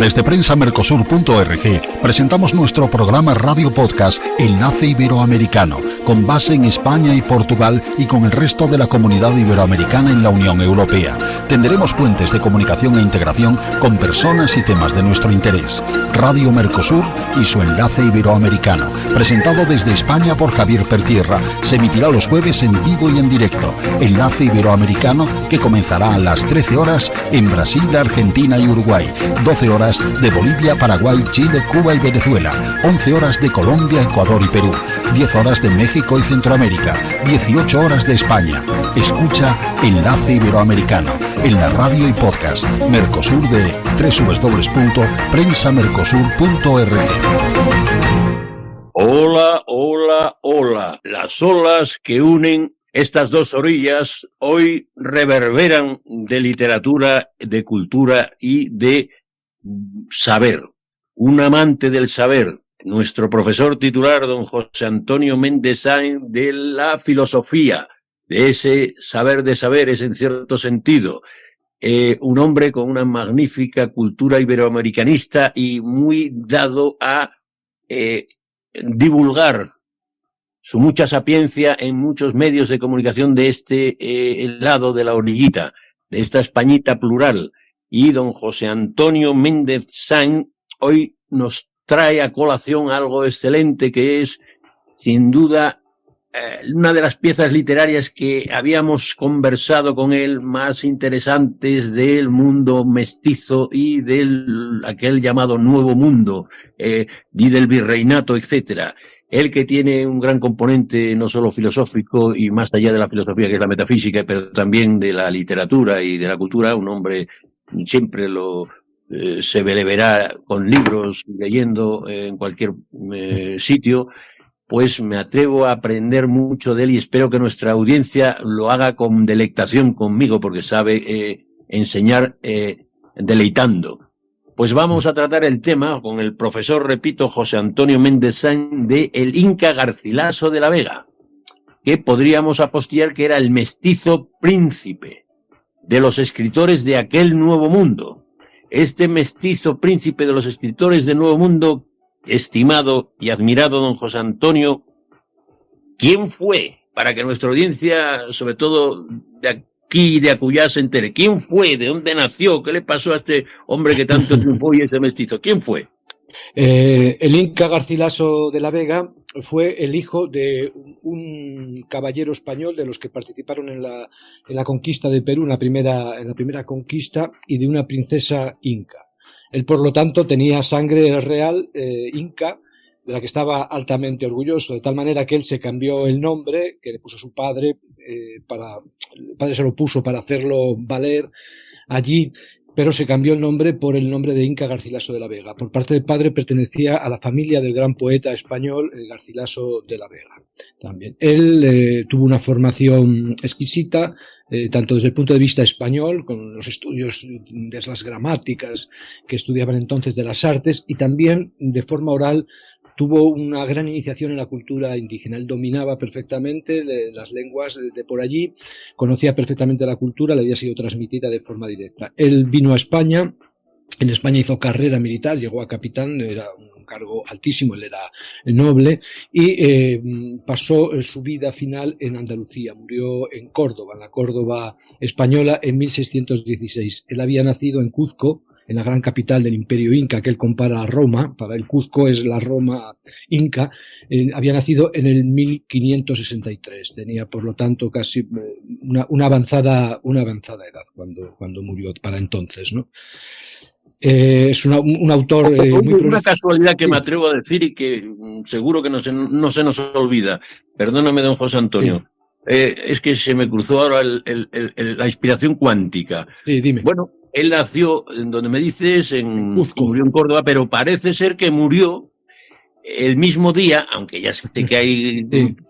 Desde prensamercosur.org presentamos nuestro programa Radio Podcast Enlace Iberoamericano, con base en España y Portugal y con el resto de la comunidad iberoamericana en la Unión Europea. Tendremos puentes de comunicación e integración con personas y temas de nuestro interés. Radio Mercosur y su Enlace Iberoamericano, presentado desde España por Javier Pertierra, se emitirá los jueves en vivo y en directo. Enlace Iberoamericano, que comenzará a las 13 horas en Brasil, Argentina y Uruguay, 12 horas de Bolivia, Paraguay, Chile, Cuba y Venezuela, 11 horas de Colombia, Ecuador y Perú, 10 horas de México y Centroamérica, 18 horas de España. Escucha Enlace Iberoamericano en la radio y podcast Mercosur de www.prensamercosur.org. Hola, hola, hola. Las olas que unen estas dos orillas hoy reverberan de literatura, de cultura y de saber. Un amante del saber, nuestro profesor titular, don José Antonio Méndez Sáenz, de la filosofía, de ese saber de saberes en cierto sentido. Un hombre con una magnífica cultura iberoamericanista y muy dado a divulgar su mucha sapiencia en muchos medios de comunicación de este lado de la orillita, de esta Españita plural. Y don José Antonio Méndez Sáenz hoy nos trae a colación algo excelente que es, sin duda, una de las piezas literarias que habíamos conversado con él más interesantes del mundo mestizo y del aquel llamado Nuevo Mundo, y del virreinato, etcétera. Él, que tiene un gran componente no solo filosófico y más allá de la filosofía, que es la metafísica, pero también de la literatura y de la cultura, un hombre siempre se le verá con libros, leyendo en cualquier sitio. Pues me atrevo a aprender mucho de él y espero que nuestra audiencia lo haga con delectación conmigo, porque sabe enseñar deleitando. Pues vamos a tratar el tema con el profesor, repito, José Antonio Méndez Sáenz, de El Inca Garcilaso de la Vega, que podríamos apostillar que era el mestizo príncipe de los escritores de aquel Nuevo Mundo. Este mestizo príncipe de los escritores del Nuevo Mundo, estimado y admirado don José Antonio, ¿quién fue? Para que nuestra audiencia, sobre todo de aquí y de acullá, se entere. ¿Quién fue? ¿De dónde nació? ¿Qué le pasó a este hombre que tanto triunfó y ese mestizo? ¿Quién fue? El Inca Garcilaso de la Vega fue el hijo de un caballero español de los que participaron en la conquista de Perú, en la primera conquista, y de una princesa inca. Él, por lo tanto, tenía sangre real inca, de la que estaba altamente orgulloso, de tal manera que él se cambió el nombre que le puso su padre, el padre se lo puso para hacerlo valer allí, pero se cambió el nombre por el nombre de Inca Garcilaso de la Vega. Por parte de padre pertenecía a la familia del gran poeta español Garcilaso de la Vega. También él tuvo una formación exquisita, tanto desde el punto de vista español, con los estudios de las gramáticas que estudiaban entonces, de las artes, y también de forma oral tuvo una gran iniciación en la cultura indígena. Él dominaba perfectamente las lenguas de por allí, conocía perfectamente la cultura, le había sido transmitida de forma directa. Él vino a España, en España hizo carrera militar, llegó a capitán, era un cargo altísimo, él era noble, y pasó su vida final en Andalucía. Murió en Córdoba, en la Córdoba española, en 1616. Él había nacido en Cuzco, en la gran capital del Imperio Inca, que él compara a Roma. Para el Cuzco es la Roma inca. Había nacido en el 1563. Tenía, por lo tanto, casi una avanzada edad cuando murió para entonces, ¿no? Es un autor muy una casualidad que me atrevo a decir y que seguro que no se nos olvida. Perdóname, don José Antonio. Sí. Es que se me cruzó ahora la inspiración cuántica. Sí, dime. Bueno, él nació, en donde me dices, murió en Córdoba, pero parece ser que murió el mismo día, aunque ya sé que hay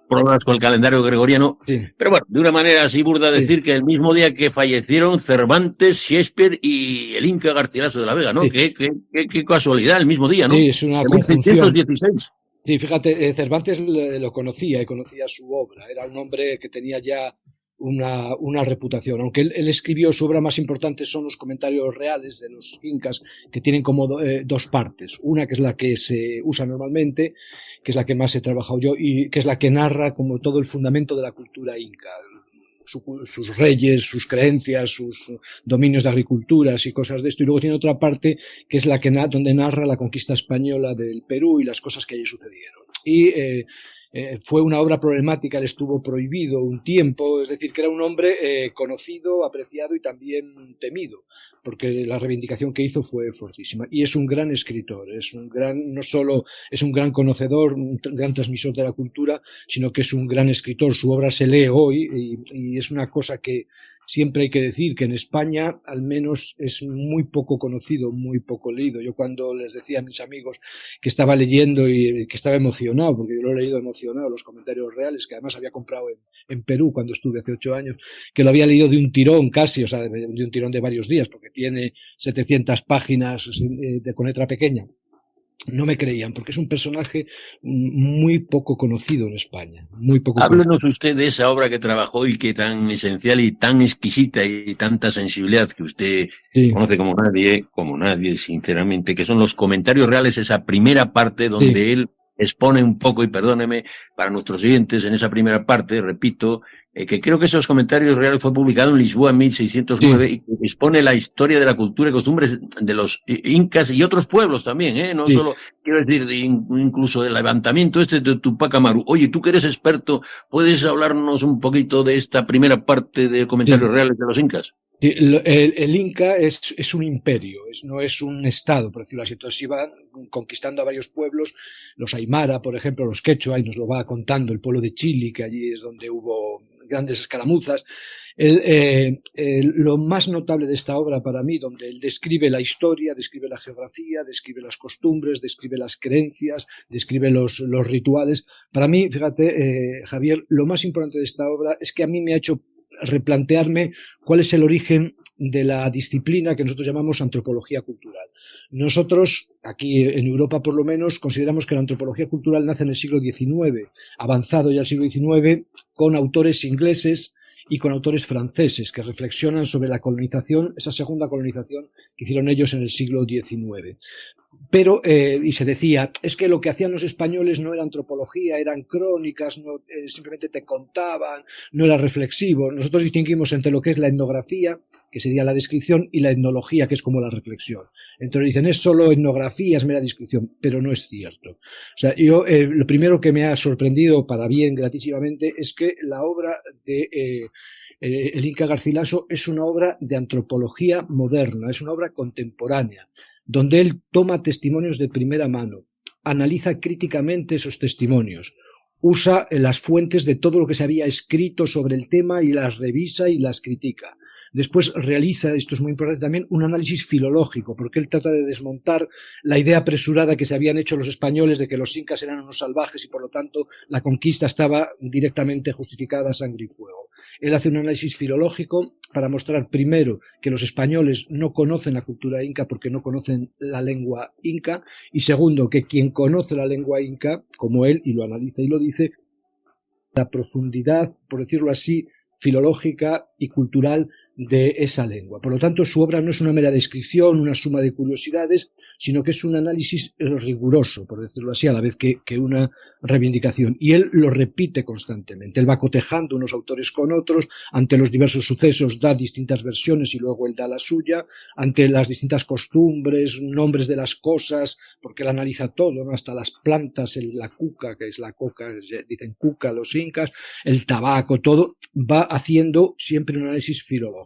problemas con el calendario gregoriano, pero bueno, de una manera así burda decir que el mismo día que fallecieron Cervantes, Shakespeare y el Inca Garcilaso de la Vega, ¿no? Qué casualidad, el mismo día, ¿no? Sí, es una conjunción. 1616. Sí, fíjate, Cervantes lo conocía y conocía su obra. Era un hombre que tenía ya una reputación. Aunque él escribió, su obra más importante son los comentarios reales de los incas, que tienen como dos partes. Una que es la que se usa normalmente, que es la que más he trabajado yo, y que es la que narra como todo el fundamento de la cultura inca. Sus reyes, sus creencias, sus dominios de agriculturas y cosas de esto. Y luego tiene otra parte que es la que donde narra la conquista española del Perú y las cosas que allí sucedieron. Y fue una obra problemática, él estuvo prohibido un tiempo, es decir, que era un hombre conocido, apreciado y también temido, porque la reivindicación que hizo fue fortísima. Y es un gran escritor, no solo es un gran conocedor, un gran transmisor de la cultura, sino que es un gran escritor. Su obra se lee hoy y es una cosa que siempre hay que decir, que en España al menos es muy poco conocido, muy poco leído. Yo cuando les decía a mis amigos que estaba leyendo y que estaba emocionado, porque yo lo he leído emocionado, los comentarios reales, que además había comprado en Perú cuando estuve hace 8 años, que lo había leído de un tirón casi, o sea, de un tirón de varios días, porque tiene 700 páginas con letra pequeña. No me creían, porque es un personaje muy poco conocido en España. Muy poco Háblenos usted de esa obra que trabajó y que tan esencial y tan exquisita y tanta sensibilidad que usted conoce como nadie, sinceramente, que son los comentarios reales, esa primera parte donde él expone un poco, y perdóneme, para nuestros oyentes, en esa primera parte, repito, que creo que esos comentarios reales fue publicado en Lisboa en 1609 y que expone la historia de la cultura y costumbres de los incas y otros pueblos también, no solo, quiero decir, incluso del levantamiento de Tupac Amaru. Oye, tú que eres experto, ¿puedes hablarnos un poquito de esta primera parte de comentarios reales de los incas? Sí, el Inca es un imperio, no es un estado, por decirlo así. Entonces iban conquistando a varios pueblos, los Aymara, por ejemplo, los Quechua, y nos lo va contando el pueblo de Chile, que allí es donde hubo grandes escaramuzas. Lo más notable de esta obra para mí, donde él describe la historia, describe la geografía, describe las costumbres, describe las creencias, describe los rituales. Para mí, fíjate, Javier, lo más importante de esta obra es que a mí me ha hecho replantearme cuál es el origen de la disciplina que nosotros llamamos antropología cultural. Nosotros, aquí en Europa por lo menos, consideramos que la antropología cultural nace en el siglo XIX, avanzado ya el siglo XIX, con autores ingleses y con autores franceses que reflexionan sobre la colonización, esa segunda colonización que hicieron ellos en el siglo XIX. Pero, y se decía, es que lo que hacían los españoles no era antropología, eran crónicas, simplemente te contaban, no era reflexivo. Nosotros distinguimos entre lo que es la etnografía, que sería la descripción, y la etnología, que es como la reflexión. Entonces dicen, es solo etnografía, es mera descripción, pero no es cierto. O sea, yo, lo primero que me ha sorprendido, para bien, gratísimamente, es que la obra de el Inca Garcilaso es una obra de antropología moderna, es una obra contemporánea, donde él toma testimonios de primera mano, analiza críticamente esos testimonios, usa las fuentes de todo lo que se había escrito sobre el tema y las revisa y las critica. Después realiza, esto es muy importante también, un análisis filológico, porque él trata de desmontar la idea apresurada que se habían hecho los españoles de que los incas eran unos salvajes y por lo tanto la conquista estaba directamente justificada a sangre y fuego. Él hace un análisis filológico para mostrar primero que los españoles no conocen la cultura inca porque no conocen la lengua inca, y segundo que quien conoce la lengua inca, como él, y lo analiza y lo dice, la profundidad, por decirlo así, filológica y cultural de esa lengua. Por lo tanto, su obra no es una mera descripción, una suma de curiosidades, sino que es un análisis riguroso, por decirlo así, a la vez que una reivindicación. Y él lo repite constantemente. Él va cotejando unos autores con otros, ante los diversos sucesos da distintas versiones y luego él da la suya, ante las distintas costumbres, nombres de las cosas, porque él analiza todo, ¿no? Hasta las plantas, la cuca, que es la coca, dicen cuca los incas, el tabaco, todo, va haciendo siempre un análisis filológico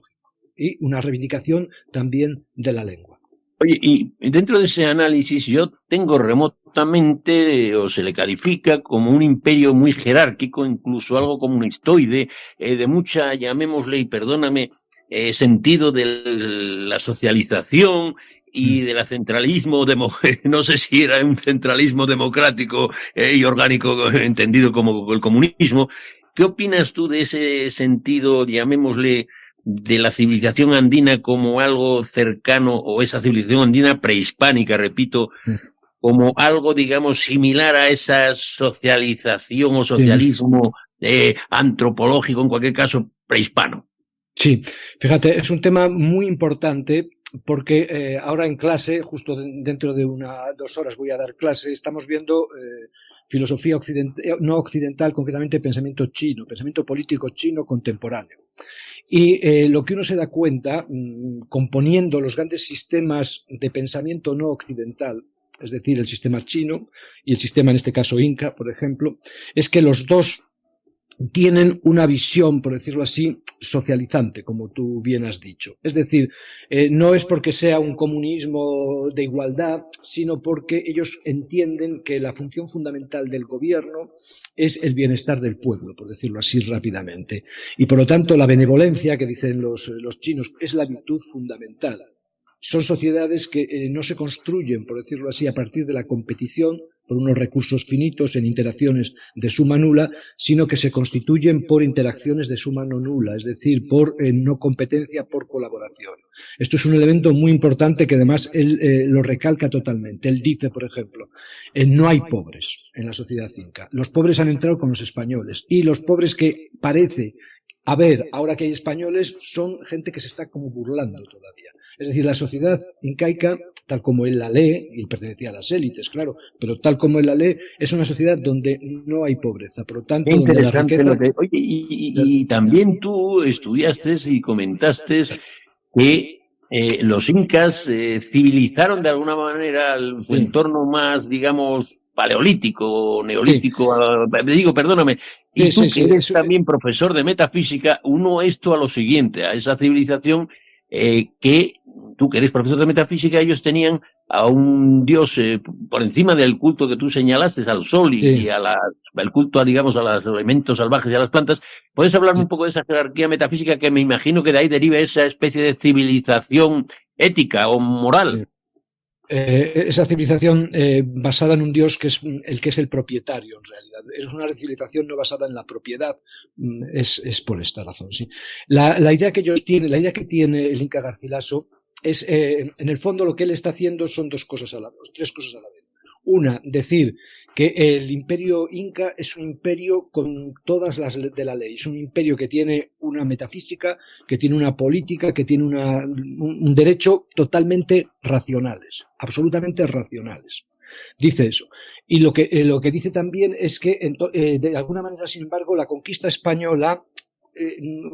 y una reivindicación también de la lengua. Oye, y dentro de ese análisis yo tengo remotamente, o se le califica como un imperio muy jerárquico, incluso algo como un estoide, de mucha, llamémosle, y perdóname, sentido de la socialización y del centralismo, no sé si era un centralismo democrático y orgánico entendido como el comunismo. ¿Qué opinas tú de ese sentido, llamémosle, de la civilización andina como algo cercano, o esa civilización andina prehispánica, repito, como algo, digamos, similar a esa socialización o socialismo antropológico, en cualquier caso, prehispano. Sí, fíjate, es un tema muy importante porque ahora en clase, justo dentro de 2 horas voy a dar clase, estamos viendo filosofía no occidental, concretamente pensamiento chino, pensamiento político chino contemporáneo. Y lo que uno se da cuenta, componiendo los grandes sistemas de pensamiento no occidental, es decir, el sistema chino y el sistema, en este caso, inca, por ejemplo, es que los dos tienen una visión, por decirlo así, socializante, como tú bien has dicho. Es decir, no es porque sea un comunismo de igualdad, sino porque ellos entienden que la función fundamental del gobierno es el bienestar del pueblo, por decirlo así rápidamente. Y por lo tanto, la benevolencia, que dicen los chinos, es la virtud fundamental. Son sociedades que no se construyen, por decirlo así, a partir de la competición por unos recursos finitos en interacciones de suma nula, sino que se constituyen por interacciones de suma no nula, es decir, por no competencia, por colaboración. Esto es un elemento muy importante que además él lo recalca totalmente. Él dice, por ejemplo, no hay pobres en la sociedad inca. Los pobres han entrado con los españoles y los pobres que parece haber ahora que hay españoles son gente que se está como burlando todavía. Es decir, la sociedad incaica, tal como él la lee, y pertenecía a las élites, claro, pero tal como él la lee, es una sociedad donde no hay pobreza. Por lo tanto, Interesante donde la riqueza... Oye, y también tú estudiaste y comentaste que los incas civilizaron de alguna manera su entorno más, digamos, paleolítico, neolítico, perdóname, y tú que eres también profesor de metafísica, uno esto a lo siguiente, a esa civilización que tú que eres profesor de metafísica, ellos tenían a un dios por encima del culto que tú señalaste, al sol y al culto, digamos, a los elementos salvajes y a las plantas. ¿Puedes hablarme un poco de esa jerarquía metafísica que me imagino que de ahí deriva esa especie de civilización ética o moral? Esa civilización basada en un dios que es el propietario, en realidad. Es una civilización no basada en la propiedad. Es por esta razón, sí. La idea que ellos tienen, la idea que tiene el Inca Garcilaso es, en el fondo, lo que él está haciendo son 3 cosas a la vez. Una, decir que el imperio inca es un imperio con todas las de la ley. Es un imperio que tiene una metafísica, que tiene una política, que tiene un derecho totalmente racionales, absolutamente racionales. Dice eso. Y lo que dice también es que, de alguna manera, sin embargo, la conquista española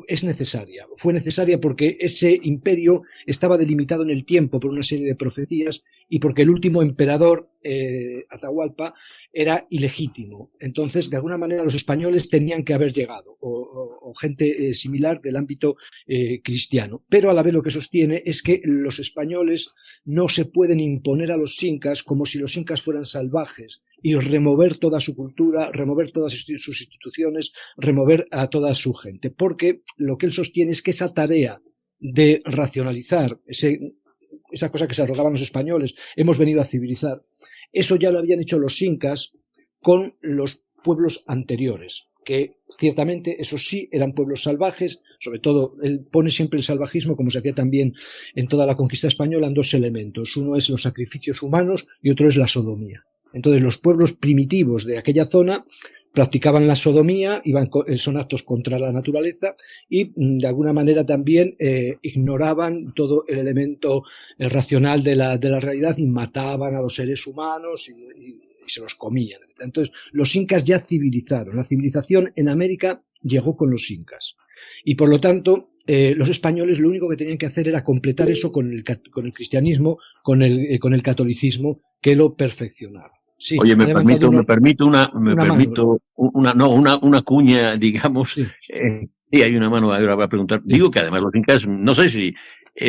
es necesaria. Fue necesaria porque ese imperio estaba delimitado en el tiempo por una serie de profecías y porque el último emperador, Atahualpa, era ilegítimo. Entonces, de alguna manera, los españoles tenían que haber llegado, o gente similar del ámbito cristiano. Pero a la vez lo que sostiene es que los españoles no se pueden imponer a los incas como si los incas fueran salvajes y remover toda su cultura, remover todas sus instituciones, remover a toda su gente. Porque lo que él sostiene es que esa tarea de racionalizar, esa cosa que se arrogaban los españoles, hemos venido a civilizar, eso ya lo habían hecho los incas con los pueblos anteriores, que ciertamente esos sí eran pueblos salvajes. Sobre todo, él pone siempre el salvajismo, como se hacía también en toda la conquista española, en 2 elementos. Uno es los sacrificios humanos y otro es la sodomía. Entonces, los pueblos primitivos de aquella zona practicaban la sodomía, son actos contra la naturaleza y de alguna manera también ignoraban todo el elemento racional de la realidad y mataban a los seres humanos y se los comían. Entonces, los incas ya civilizaron. La civilización en América llegó con los incas. Y por lo tanto, los españoles lo único que tenían que hacer era completar eso con el cristianismo, con el catolicismo, que lo perfeccionaba. Sí, oye, me permito una cuña, digamos. Sí. Sí, hay una mano ahora para preguntar. Sí. Digo que además los incas, no sé si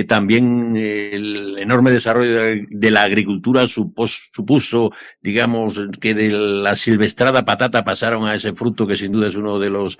también el enorme desarrollo de la agricultura supuso, digamos, que de la silvestrada patata pasaron a ese fruto que sin duda es uno de los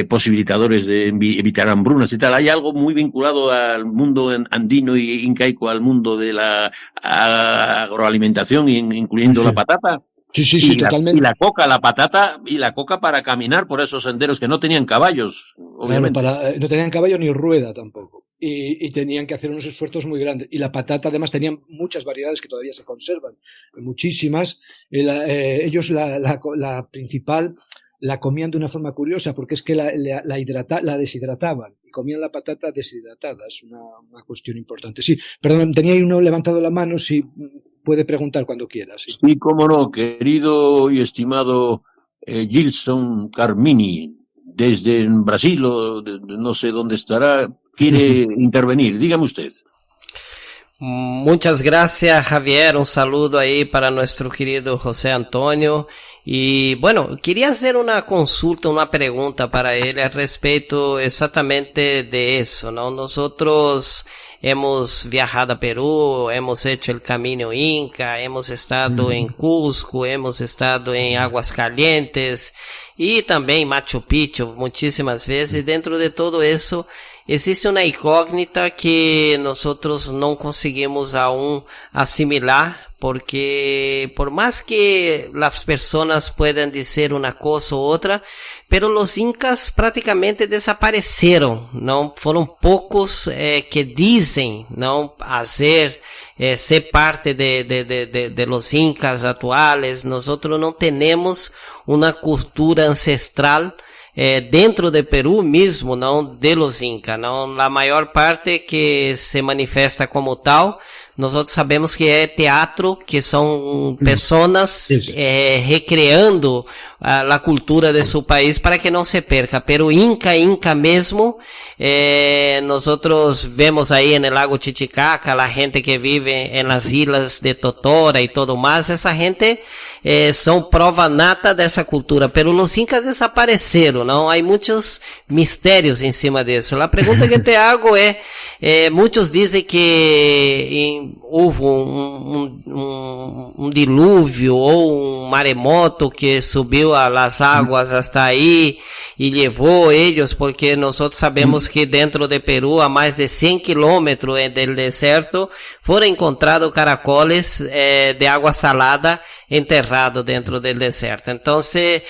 posibilitadores de evitar hambrunas y tal. Hay algo muy vinculado al mundo andino y incaico, al mundo de la agroalimentación, incluyendo la patata. Sí, totalmente. Y la coca, la patata y la coca para caminar por esos senderos que no tenían caballos, obviamente. Claro, no tenían caballo ni rueda tampoco. Y tenían que hacer unos esfuerzos muy grandes. Y la patata, además, tenían muchas variedades que todavía se conservan. Muchísimas. Ellos, la principal, la comían de una forma curiosa, porque es que la deshidrataban y comían la patata deshidratada. Es una cuestión importante. Sí, perdón, tenía ahí uno levantado la mano, sí, puede preguntar cuando quiera. Sí, sí, cómo no, querido y estimado Gilson Carmini, desde Brasil, o no sé dónde estará, quiere intervenir. Dígame usted. Muchas gracias, Javier. Un saludo ahí para nuestro querido José Antonio. Y bueno, quería hacer una consulta, una pregunta para él al respecto exactamente de eso, ¿no? Nosotros hemos viajado a Perú, hemos hecho el camino Inca, hemos estado en Cusco, hemos estado en Aguascalientes y también Machu Picchu muchísimas veces. Dentro de todo eso, existe una incógnita que nosotros no conseguimos aún asimilar, porque por más que las personas puedan decir una cosa u otra, pero los incas prácticamente desapareceram, não? Foram poucos que dizem, não, hacer, ser parte de los incas atuales. Nosotros não temos uma cultura ancestral dentro de Perú mismo, não, de los incas, não. A maior parte que se manifesta como tal, nosotros sabemos que é teatro, que são pessoas recreando a cultura de su país para que não se perca. Pero Inca mesmo, nosotros vemos aí en el lago Titicaca, la gente que vive en las islas de Totora y todo más, essa gente são prova nata dessa cultura, pero los incas desapareceram, não? Há muitos mistérios em cima disso. A pergunta que te hago muitos dizem que houve um dilúvio ou um maremoto que subiu as águas hasta aí e levou eles, porque nós sabemos que dentro de Peru, a mais de 100 quilômetros do deserto, foram encontrados caracoles de água salada enterrado dentro del deserto. Entonces,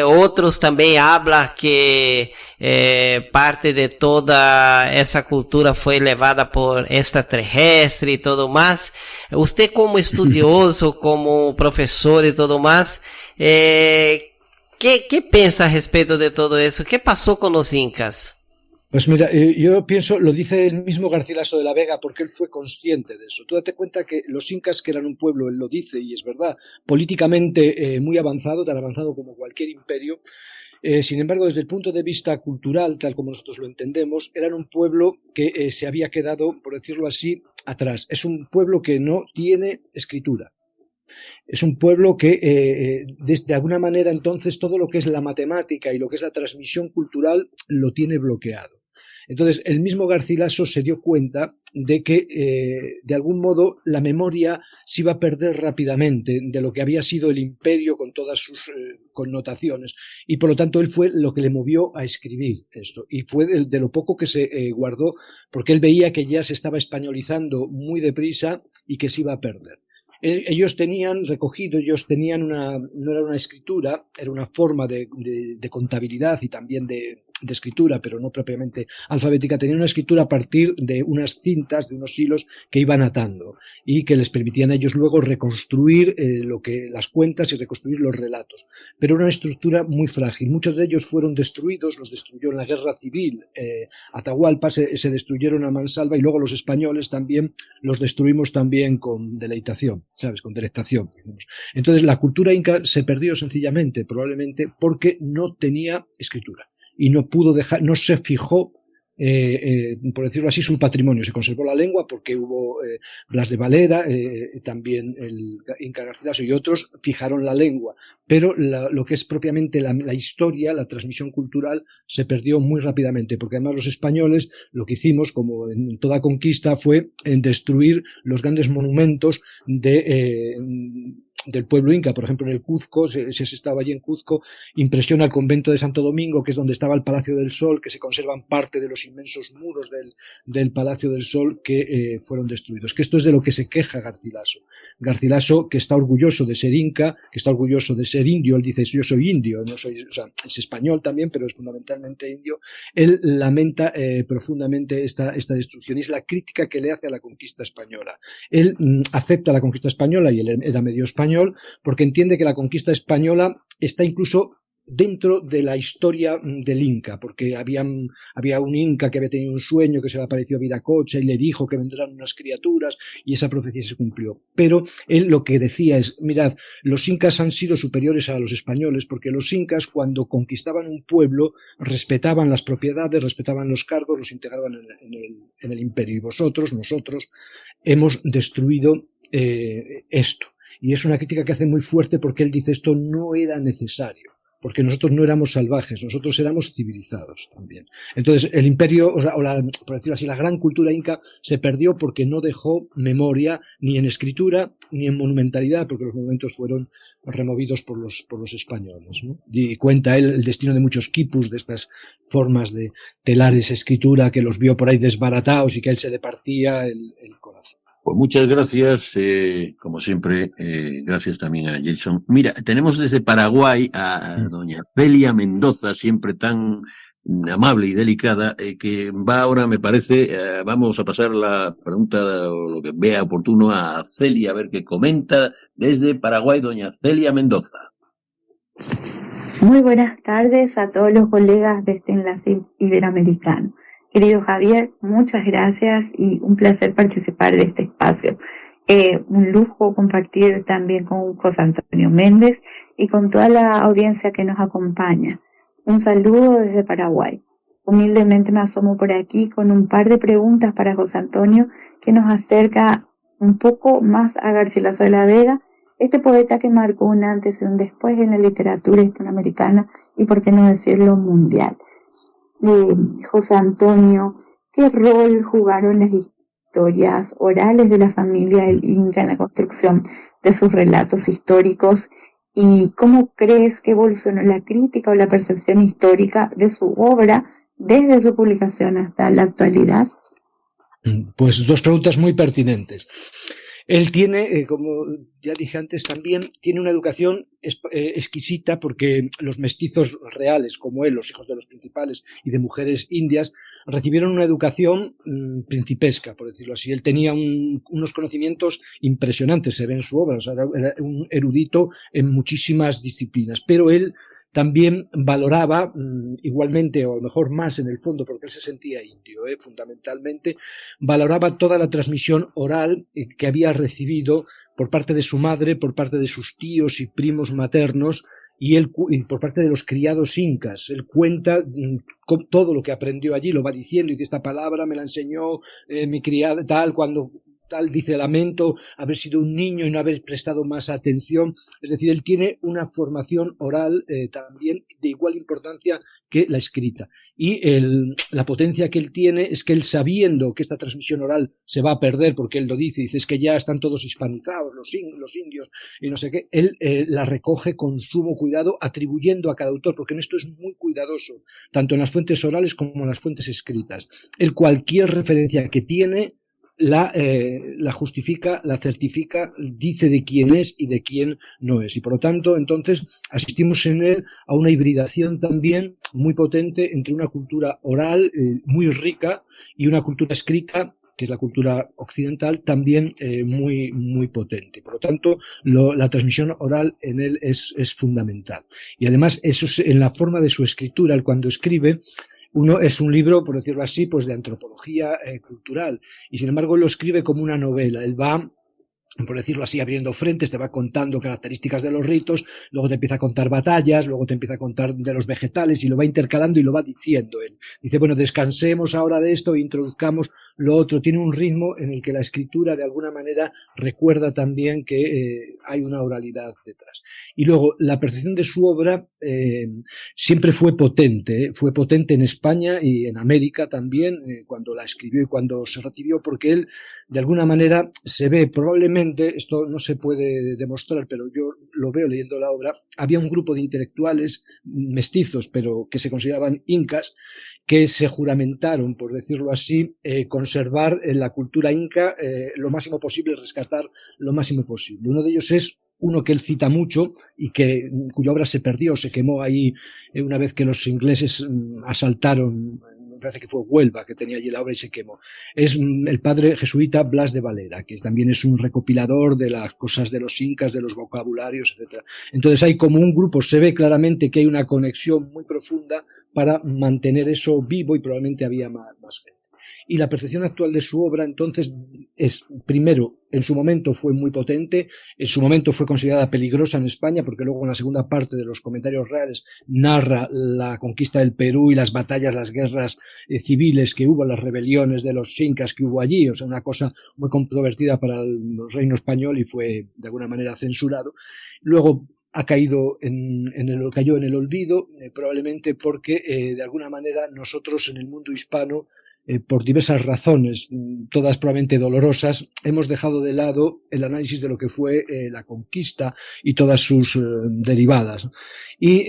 otros también hablan que parte de toda esa cultura fue elevada por extraterrestre y todo más. Usted como estudioso, como profesor y todo más, ¿qué piensa respecto de todo eso? ¿Qué pasó con los incas? Pues mira, yo pienso, lo dice el mismo Garcilaso de la Vega, porque él fue consciente de eso. Tú date cuenta que los incas, que eran un pueblo, él lo dice, y es verdad, políticamente muy avanzado, tan avanzado como cualquier imperio, sin embargo, desde el punto de vista cultural, tal como nosotros lo entendemos, eran un pueblo que se había quedado, por decirlo así, atrás. Es un pueblo que no tiene escritura. Es un pueblo que, de alguna manera, entonces, todo lo que es la matemática y lo que es la transmisión cultural lo tiene bloqueado. Entonces, el mismo Garcilaso se dio cuenta de que, de algún modo, la memoria se iba a perder rápidamente de lo que había sido el imperio con todas sus connotaciones, y por lo tanto él fue lo que le movió a escribir esto, y fue de lo poco que se guardó, porque él veía que ya se estaba españolizando muy deprisa y que se iba a perder. Ellos tenían recogido, no era una escritura, era una forma de contabilidad y también de escritura, pero no propiamente alfabética. Tenían una escritura a partir de unas cintas, de unos hilos que iban atando y que les permitían a ellos luego reconstruir las cuentas y reconstruir los relatos. Pero era una estructura muy frágil. Muchos de ellos fueron destruidos, los destruyó en la guerra civil. Atahualpa se destruyeron a mansalva, y luego los españoles también los destruimos también con deleitación, ¿sabes? Con delectación. Entonces la cultura inca se perdió sencillamente, probablemente porque no tenía escritura y no pudo no se fijó, por decirlo así, su patrimonio. Se conservó la lengua porque hubo Blas de Valera, también el Inca Garcilaso y otros fijaron la lengua, pero lo que es propiamente la historia, la transmisión cultural, se perdió muy rápidamente, porque además los españoles lo que hicimos, como en toda conquista, fue destruir los grandes monumentos del pueblo inca. Por ejemplo, en el Cuzco, si has estado allí en Cuzco, impresiona el convento de Santo Domingo, que es donde estaba el Palacio del Sol, que se conservan parte de los inmensos muros del Palacio del Sol que fueron destruidos. Que esto es de lo que se queja Garcilaso. Garcilaso, que está orgulloso de ser inca, que está orgulloso de ser indio, él dice: yo soy indio, no soy, o sea, es español también, pero es fundamentalmente indio. Él lamenta profundamente esta destrucción, y es la crítica que le hace a la conquista española. Él acepta la conquista española, y él era medio español, porque entiende que la conquista española está incluso dentro de la historia del Inca, porque había un Inca que había tenido un sueño, que se le apareció a Viracocha y le dijo que vendrán unas criaturas, y esa profecía se cumplió. Pero él lo que decía es, mirad, los Incas han sido superiores a los españoles, porque los Incas, cuando conquistaban un pueblo, respetaban las propiedades, respetaban los cargos, los integraban en el imperio, y nosotros, hemos destruido esto. Y es una crítica que hace muy fuerte, porque él dice esto no era necesario, porque nosotros no éramos salvajes, nosotros éramos civilizados también. Entonces, el imperio, por decirlo así, la gran cultura inca se perdió porque no dejó memoria ni en escritura ni en monumentalidad, porque los monumentos fueron removidos por los españoles, ¿no? Y cuenta él el destino de muchos quipus, de estas formas de telares escritura, que los vio por ahí desbaratados y que a él se le partía el corazón. Pues muchas gracias, como siempre, gracias también a Jason. Mira, tenemos desde Paraguay a doña Celia Mendoza, siempre tan amable y delicada, que va ahora, me parece, vamos a pasar la pregunta o lo que vea oportuno a Celia, a ver qué comenta desde Paraguay, doña Celia Mendoza. Muy buenas tardes a todos los colegas de este enlace iberoamericano. Querido Javier, muchas gracias y un placer participar de este espacio. Un lujo compartir también con José Antonio Méndez y con toda la audiencia que nos acompaña. Un saludo desde Paraguay. Humildemente me asomo por aquí con un par de preguntas para José Antonio, que nos acerca un poco más a Garcilaso de la Vega, este poeta que marcó un antes y un después en la literatura hispanoamericana y, por qué no decirlo, mundial. José Antonio, ¿qué rol jugaron las historias orales de la familia del Inca en la construcción de sus relatos históricos? ¿Y cómo crees que evolucionó la crítica o la percepción histórica de su obra desde su publicación hasta la actualidad? Pues dos preguntas muy pertinentes. Él tiene, como ya dije antes, también tiene una educación exquisita, porque los mestizos reales, como él, los hijos de los principales y de mujeres indias, recibieron una educación principesca, por decirlo así. Él tenía unos conocimientos impresionantes, se ve en su obra, o sea, era un erudito en muchísimas disciplinas, pero él también valoraba igualmente, o a lo mejor más en el fondo, porque él se sentía indio, fundamentalmente, valoraba toda la transmisión oral que había recibido por parte de su madre, por parte de sus tíos y primos maternos, y por parte de los criados incas. Él cuenta todo lo que aprendió allí, lo va diciendo, y dice, esta palabra me la enseñó mi criada, tal, cuando tal, dice, lamento haber sido un niño y no haber prestado más atención. Es decir, él tiene una formación oral también de igual importancia que la escrita. Y la potencia que él tiene es que él, sabiendo que esta transmisión oral se va a perder, porque él lo dice es que ya están todos hispanizados, los indios y no sé qué, él la recoge con sumo cuidado, atribuyendo a cada autor, porque en esto es muy cuidadoso, tanto en las fuentes orales como en las fuentes escritas. Él, cualquier referencia que tiene, la justifica, la certifica, dice de quién es y de quién no es. Y por lo tanto, entonces, asistimos en él a una hibridación también muy potente entre una cultura oral muy rica y una cultura escrita, que es la cultura occidental, también muy, muy potente. Por lo tanto, la transmisión oral en él es fundamental. Y además, eso es en la forma de su escritura. Él, cuando escribe, es un libro, por decirlo así, pues de antropología cultural, y sin embargo lo escribe como una novela. Él va, por decirlo así, abriendo frentes, te va contando características de los ritos, luego te empieza a contar batallas, luego te empieza a contar de los vegetales, y lo va intercalando y lo va diciendo él. Dice, bueno, descansemos ahora de esto e introduzcamos lo otro. Tiene un ritmo en el que la escritura de alguna manera recuerda también que hay una oralidad detrás. Y luego, la percepción de su obra siempre fue potente en España y en América también, cuando la escribió y cuando se recibió, porque él, de alguna manera, se ve, probablemente, esto no se puede demostrar, pero yo lo veo leyendo la obra, había un grupo de intelectuales mestizos, pero que se consideraban incas, que se juramentaron, por decirlo así, conservar la cultura inca lo máximo posible, rescatar lo máximo posible. Uno de ellos es uno que él cita mucho y cuya obra se perdió, se quemó ahí una vez que los ingleses asaltaron parece que fue Huelva, que tenía allí la obra y se quemó. Es el padre jesuita Blas de Valera, que también es un recopilador de las cosas de los incas, de los vocabularios, etcétera. Entonces hay como un grupo, se ve claramente que hay una conexión muy profunda para mantener eso vivo, y probablemente había más gente. Y la percepción actual de su obra, entonces, es, primero, en su momento fue muy potente, en su momento fue considerada peligrosa en España, porque luego en la segunda parte de los comentarios reales narra la conquista del Perú y las batallas, las guerras civiles que hubo, las rebeliones de los incas que hubo allí, o sea, una cosa muy controvertida para el reino español, y fue de alguna manera censurado. Luego ha caído cayó en el olvido, probablemente porque de alguna manera nosotros en el mundo hispano, por diversas razones, todas probablemente dolorosas, hemos dejado de lado el análisis de lo que fue la conquista y todas sus derivadas. Y,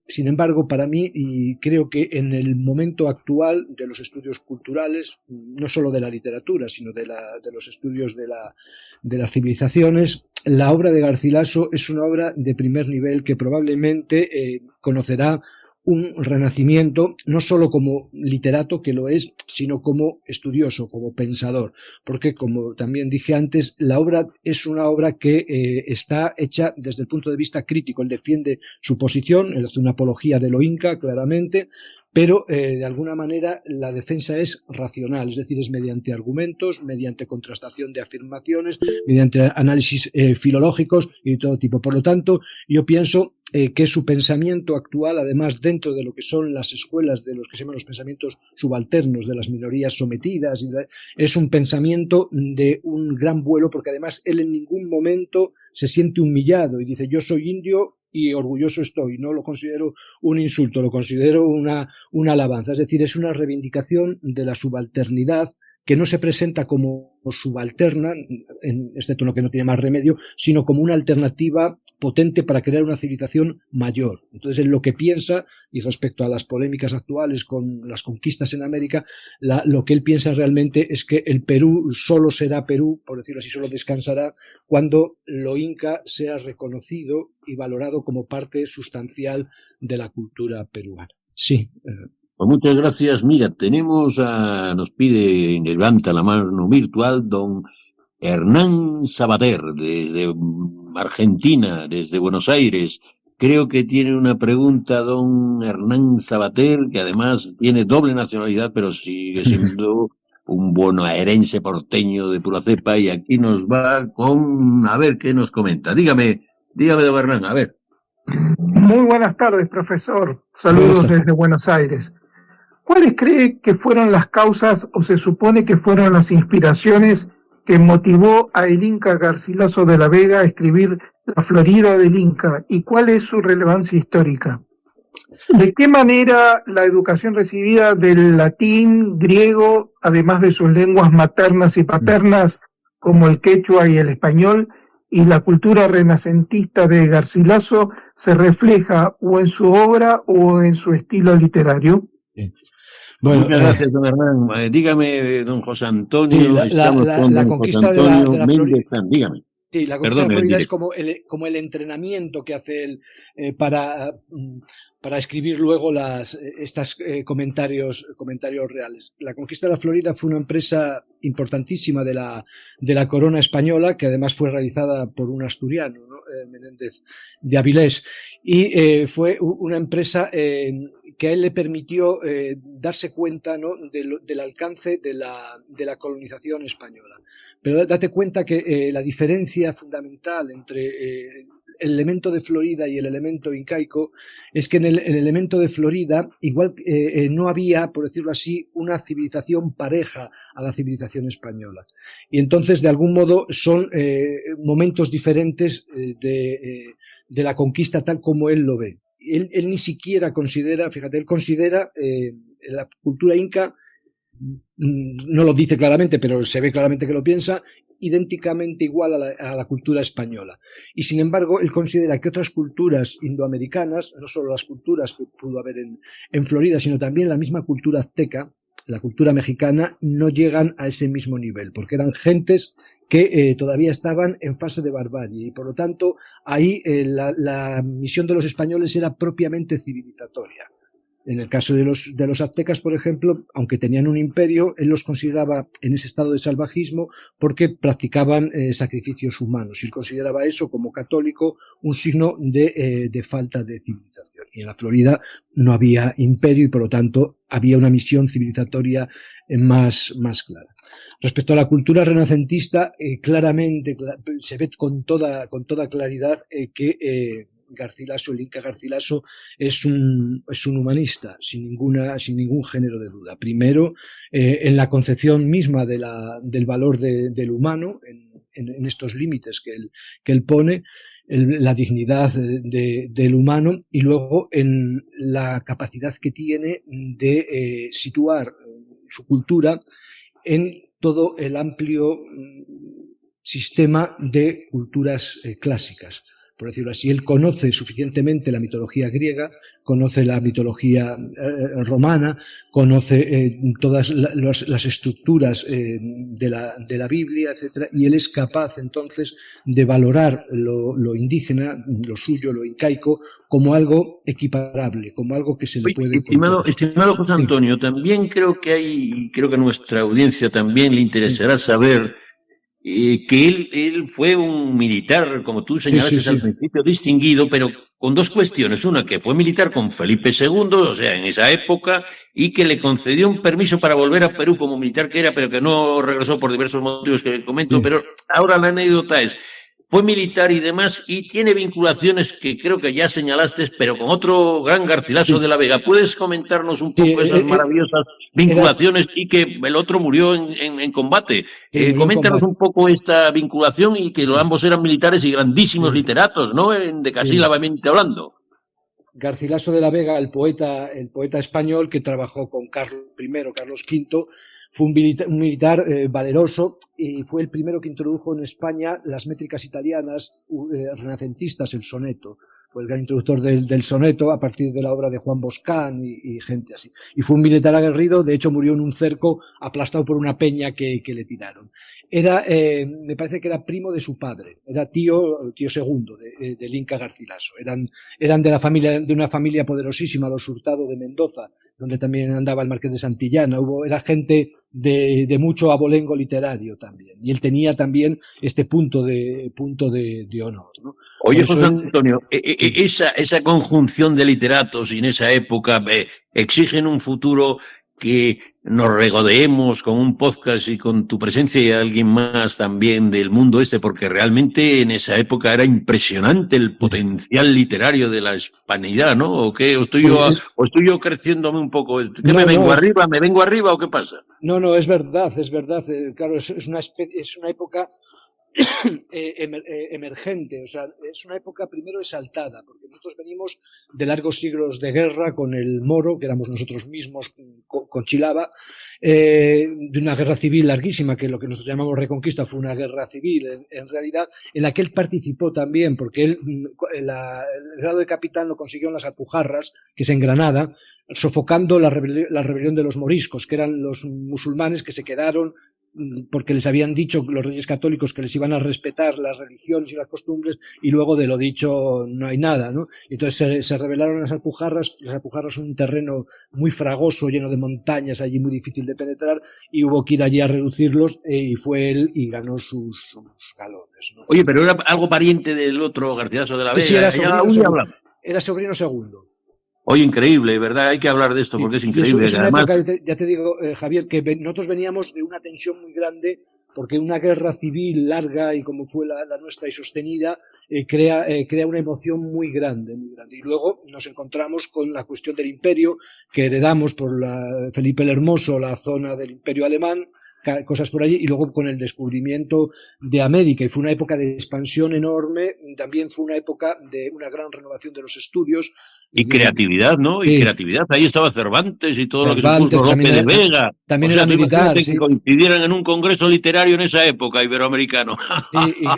sin embargo, para mí, y creo que en el momento actual de los estudios culturales, no solo de la literatura, sino de los estudios de las civilizaciones, la obra de Garcilaso es una obra de primer nivel que probablemente conocerá un renacimiento, no solo como literato, que lo es, sino como estudioso, como pensador, porque, como también dije antes, la obra es una obra que está hecha desde el punto de vista crítico. Él defiende su posición, él hace una apología de lo inca, claramente, pero de alguna manera la defensa es racional, es decir, es mediante argumentos, mediante contrastación de afirmaciones, mediante análisis filológicos y de todo tipo. Por lo tanto, yo pienso que su pensamiento actual, además dentro de lo que son las escuelas de los que se llaman los pensamientos subalternos de las minorías sometidas, es un pensamiento de un gran vuelo, porque además él en ningún momento se siente humillado y dice: yo soy indio y orgulloso estoy. No lo considero un insulto, lo considero una alabanza. Es decir, es una reivindicación de la subalternidad, que no se presenta como subalterna, excepto en lo que no tiene más remedio, sino como una alternativa potente para crear una civilización mayor. Entonces, en lo que piensa, y respecto a las polémicas actuales con las conquistas en América, lo que él piensa realmente es que el Perú solo será Perú, por decirlo así, solo descansará cuando lo inca sea reconocido y valorado como parte sustancial de la cultura peruana. Sí. Pues muchas gracias. Mira, nos pide, levanta la mano virtual, don Hernán Sabater, desde Argentina, desde Buenos Aires. Creo que tiene una pregunta don Hernán Sabater, que además tiene doble nacionalidad, pero sigue siendo un bonaerense porteño de pura cepa, y aquí nos va con, a ver qué nos comenta. Dígame, don Hernán, a ver. Muy buenas tardes, profesor. Saludos desde Buenos Aires. ¿Cuáles cree que fueron las causas, o se supone que fueron las inspiraciones, que motivó a el Inca Garcilaso de la Vega a escribir La Florida del Inca, y cuál es su relevancia histórica? ¿De qué manera la educación recibida del latín, griego, además de sus lenguas maternas y paternas, como el quechua y el español, y la cultura renacentista de Garcilaso, se refleja o en su obra o en su estilo literario? Bueno, muchas gracias, don Hernán. Dígame, don José Antonio, sí, la conquista de la Florida. Dígame. Sí, la conquista de la Florida es como el entrenamiento que hace él para escribir luego estas comentarios reales. La conquista de la Florida fue una empresa importantísima de la corona española, que además fue realizada por un asturiano, ¿no? Menéndez de Avilés, y fue una empresa que a él le permitió darse cuenta, ¿no?, del alcance de la colonización española. Pero date cuenta que la diferencia fundamental entre el elemento de Florida y el elemento incaico es que en el elemento de Florida igual no había, por decirlo así, una civilización pareja a la civilización española, y entonces de algún modo son momentos diferentes de la conquista tal como él lo ve. Él ni siquiera considera, fíjate, él considera la cultura inca, no lo dice claramente, pero se ve claramente que lo piensa, idénticamente igual a la cultura española. Y sin embargo, él considera que otras culturas indoamericanas, no solo las culturas que pudo haber en Florida, sino también la misma cultura azteca, la cultura mexicana, no llegan a ese mismo nivel, porque eran gentes que todavía estaban en fase de barbarie, y por lo tanto ahí la misión de los españoles era propiamente civilizatoria. En el caso de los aztecas, por ejemplo, aunque tenían un imperio, él los consideraba en ese estado de salvajismo porque practicaban sacrificios humanos. Y él consideraba eso, como católico, un signo de falta de civilización. Y en la Florida no había imperio y, por lo tanto, había una misión civilizatoria más clara. Respecto a la cultura renacentista, claramente se ve con toda claridad que Garcilaso, el Inca Garcilaso, es un humanista, sin ningún género de duda. Primero, en la concepción misma del valor del humano, en estos límites que él pone, la dignidad del humano, y luego en la capacidad que tiene de situar su cultura en todo el amplio sistema de culturas clásicas. Por decirlo así, él conoce suficientemente la mitología griega, conoce la mitología romana, conoce todas las estructuras de la Biblia, etcétera, y él es capaz entonces de valorar lo indígena, lo suyo, lo incaico, como algo equiparable, como algo que se le puede... Estimado José Antonio, también creo que a nuestra audiencia también le interesará saber que él fue un militar, como tú señalaste al principio, distinguido, pero con dos cuestiones. Una, que fue militar con Felipe II, o sea, en esa época, y que le concedió un permiso para volver a Perú como militar que era, pero que no regresó por diversos motivos que comento. Pero ahora la anécdota es, fue militar y demás, y tiene vinculaciones que creo que ya señalaste, pero con otro gran Garcilaso de la Vega. ¿Puedes comentarnos un poco esas maravillosas vinculaciones y que el otro murió en combate? Coméntanos un poco esta vinculación y que ambos eran militares y grandísimos literatos, ¿no? Decasílabamente hablando. Garcilaso de la Vega, el poeta español que trabajó con Carlos V, fue un militar valeroso y fue el primero que introdujo en España las métricas italianas renacentistas, el soneto. Fue el gran introductor del soneto a partir de la obra de Juan Boscán y gente así. Y fue un militar aguerrido, de hecho murió en un cerco aplastado por una peña que le tiraron. Me parece que era primo de su padre, era tío segundo del Inca Garcilaso. Eran de una familia poderosísima, los Hurtado de Mendoza, donde también andaba el Marqués de Santillana. Era gente de mucho abolengo literario también. Y él tenía también este punto de honor, ¿no? Oye, José Antonio, esa conjunción de literatos y en esa época exige en un futuro que nos regodeemos con un podcast y con tu presencia y alguien más también del mundo porque realmente en esa época era impresionante el potencial literario de la hispanidad, ¿no? ¿O qué? ¿O estoy yo creciéndome un poco? ¿Qué me vengo arriba? ¿Me vengo arriba o qué pasa? No, es verdad. Claro, es una época emergente, o sea, es una época primero exaltada, porque nosotros venimos de largos siglos de guerra con el moro, que éramos nosotros mismos con Chilaba, de una guerra civil larguísima, que lo que nosotros llamamos Reconquista fue una guerra civil, en realidad, en la que él participó también, porque él el grado de capitán lo consiguió en las Alpujarras, que es en Granada, sofocando la rebelión de los moriscos, que eran los musulmanes que se quedaron porque les habían dicho los reyes católicos que les iban a respetar las religiones y las costumbres, y luego de lo dicho no hay nada, ¿no? Entonces se rebelaron las Alpujarras. Las Alpujarras son un terreno muy fragoso, lleno de montañas, allí muy difícil de penetrar, y hubo que ir allí a reducirlos, y fue él y ganó sus galones, ¿no? Oye, pero era algo pariente del otro Garcilaso de la Vega. Sí, era sobrino segundo. Oye, increíble, ¿verdad? Hay que hablar de esto porque es increíble. Es una época, ya te digo, Javier, que nosotros veníamos de una tensión muy grande, porque una guerra civil larga y como fue la nuestra y sostenida, crea una emoción muy grande, muy grande. Y luego nos encontramos con la cuestión del imperio, que heredamos por Felipe el Hermoso, la zona del imperio alemán, cosas por allí, y luego con el descubrimiento de América, y fue una época de expansión enorme. También fue una época de una gran renovación de los estudios. Y creatividad, ¿no? Y creatividad. Ahí estaba Cervantes y todo lo que se puso Lope de Vega. También era militar. Que coincidieran en un congreso literario en esa época, iberoamericano.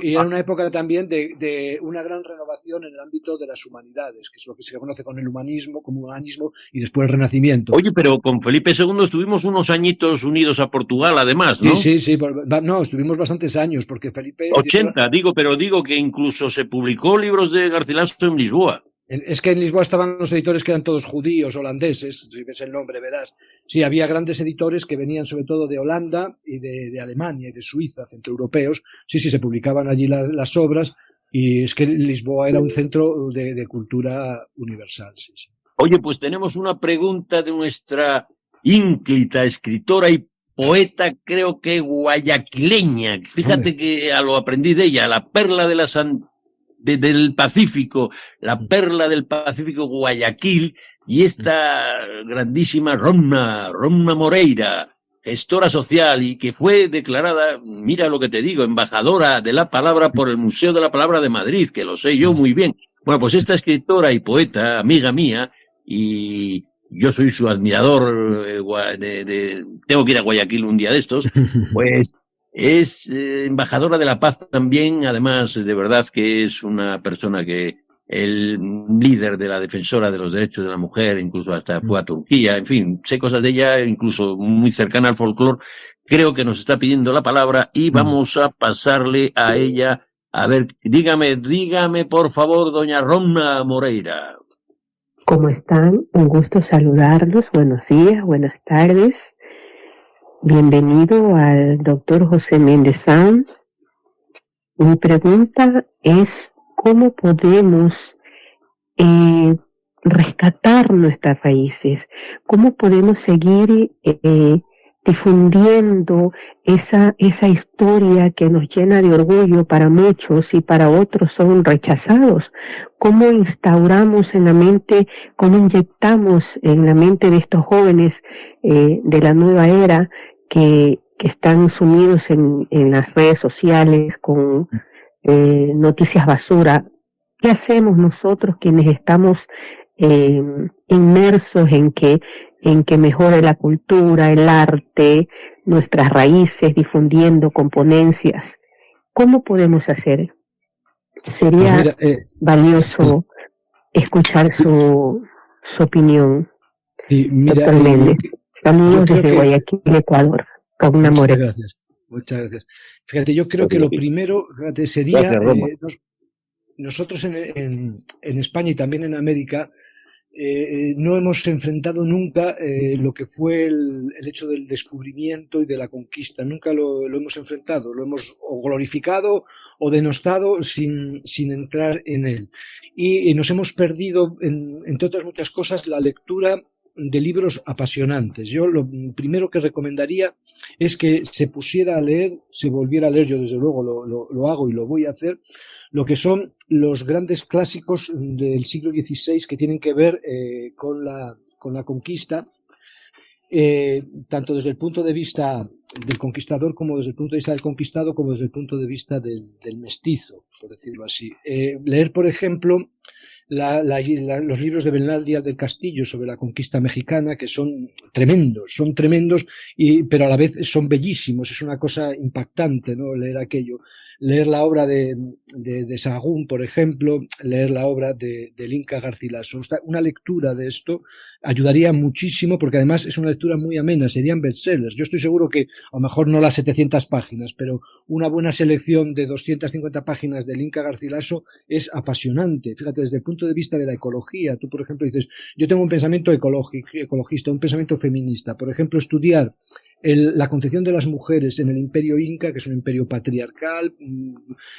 Y era una época también de una gran renovación en el ámbito de las humanidades, que es lo que se conoce con el humanismo, como humanismo, y después el Renacimiento. Oye, pero con Felipe II estuvimos unos añitos unidos a Portugal, además, ¿no? Sí. No, estuvimos bastantes años, porque Felipe... 80, digo que incluso se publicó libros de Garcilaso en Lisboa. Es que en Lisboa estaban los editores que eran todos judíos, holandeses, si ves el nombre verás. Sí, había grandes editores que venían sobre todo de Holanda y de Alemania y de Suiza, centroeuropeos. Sí, se publicaban allí las obras, y es que Lisboa era un centro de cultura universal. Sí, sí. Oye, pues tenemos una pregunta de nuestra ínclita escritora y poeta, creo que guayaquileña. Fíjate que lo aprendí de ella, la perla de del Pacífico, la perla del Pacífico, Guayaquil, y esta grandísima Romna Moreira, gestora social, y que fue declarada, mira lo que te digo, embajadora de la palabra por el Museo de la Palabra de Madrid, que lo sé yo muy bien. Bueno, pues esta escritora y poeta, amiga mía, y yo soy su admirador, tengo que ir a Guayaquil un día de estos, pues es embajadora de la paz también, además de verdad que es una persona que el líder de la defensora de los derechos de la mujer, incluso hasta fue a Turquía, en fin, sé cosas de ella, incluso muy cercana al folclore. Creo que nos está pidiendo la palabra y vamos a pasarle a ella. A ver, dígame por favor, doña Romna Moreira. ¿Cómo están? Un gusto saludarlos. Buenos días, buenas tardes. Bienvenido al doctor José Méndez Sanz. Mi pregunta es, ¿cómo podemos rescatar nuestras raíces? ¿Cómo podemos seguir difundiendo esa historia que nos llena de orgullo para muchos y para otros son rechazados? ¿Cómo instauramos en la mente, cómo inyectamos en la mente de estos jóvenes de la nueva era que están sumidos en las redes sociales con noticias basura? ¿Qué hacemos nosotros quienes estamos inmersos en que mejore la cultura, el arte, nuestras raíces, difundiendo con ponencias? ¿Cómo podemos hacer? Sería valioso escuchar su opinión. Sí, mira, doctor Méndez. Saludos desde Guayaquil, Ecuador. Romna Moreira. Muchas gracias. Fíjate, yo creo que lo primero, sería nosotros en España y también en América no hemos enfrentado nunca lo que fue el hecho del descubrimiento y de la conquista. Nunca lo hemos enfrentado, lo hemos o glorificado o denostado sin entrar en él. Y nos hemos perdido, entre otras muchas cosas, la lectura de libros apasionantes. Yo lo primero que recomendaría es que se pusiera a leer, se volviera a leer, yo desde luego lo hago y lo voy a hacer, lo que son los grandes clásicos del siglo XVI que tienen que ver con la conquista, tanto desde el punto de vista del conquistador como desde el punto de vista del conquistado, como desde el punto de vista del mestizo, por decirlo así. Leer, por ejemplo, los libros de Bernal Díaz del Castillo sobre la conquista mexicana, que son tremendos, pero a la vez son bellísimos, es una cosa impactante, ¿no? Leer aquello. Leer la obra de Sahagún, por ejemplo, leer la obra del Inca Garcilaso. Una lectura de esto ayudaría muchísimo, porque además es una lectura muy amena, serían bestsellers. Yo estoy seguro que, a lo mejor no las 700 páginas, pero una buena selección de 250 páginas del Inca Garcilaso es apasionante. Fíjate, desde el punto de vista de la ecología, tú, por ejemplo, dices, yo tengo un pensamiento ecologista, un pensamiento feminista. Por ejemplo, estudiar la concepción de las mujeres en el imperio inca, que es un imperio patriarcal,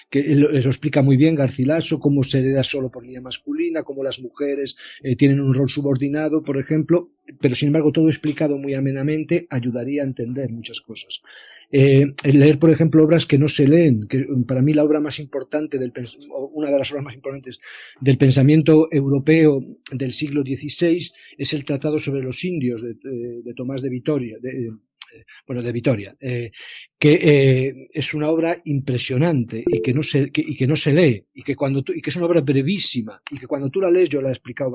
que lo explica muy bien Garcilaso, cómo se hereda solo por línea masculina, cómo las mujeres tienen un rol subordinado, por ejemplo, pero sin embargo todo explicado muy amenamente ayudaría a entender muchas cosas. Leer, por ejemplo, obras que no se leen, que para mí la obra más importante una de las obras más importantes del pensamiento europeo del siglo XVI es el Tratado sobre los indios de Tomás de Vitoria, de Vitoria, que es una obra impresionante y que no se lee, y que es una obra brevísima, y que cuando tú la lees, yo la he explicado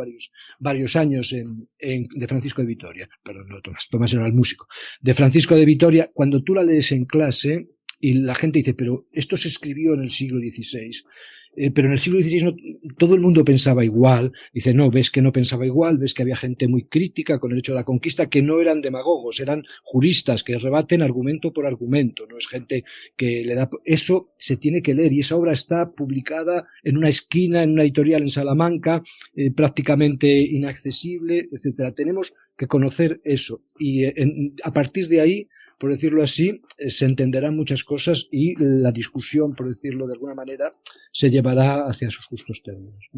varios años de Francisco de Vitoria, perdón, no Tomás era el músico, de Francisco de Vitoria, cuando tú la lees en clase y la gente dice, pero esto se escribió en el siglo XVI, pero en el siglo XVI no, todo el mundo pensaba igual. Dice, no, ves que no pensaba igual, ves que había gente muy crítica con el hecho de la conquista, que no eran demagogos, eran juristas que rebaten argumento por argumento, no es gente que le da... Eso se tiene que leer, y esa obra está publicada en una esquina, en una editorial en Salamanca, prácticamente inaccesible, etcétera. Tenemos que conocer eso, y a partir de ahí, por decirlo así, se entenderán muchas cosas y la discusión, por decirlo de alguna manera, se llevará hacia sus justos términos.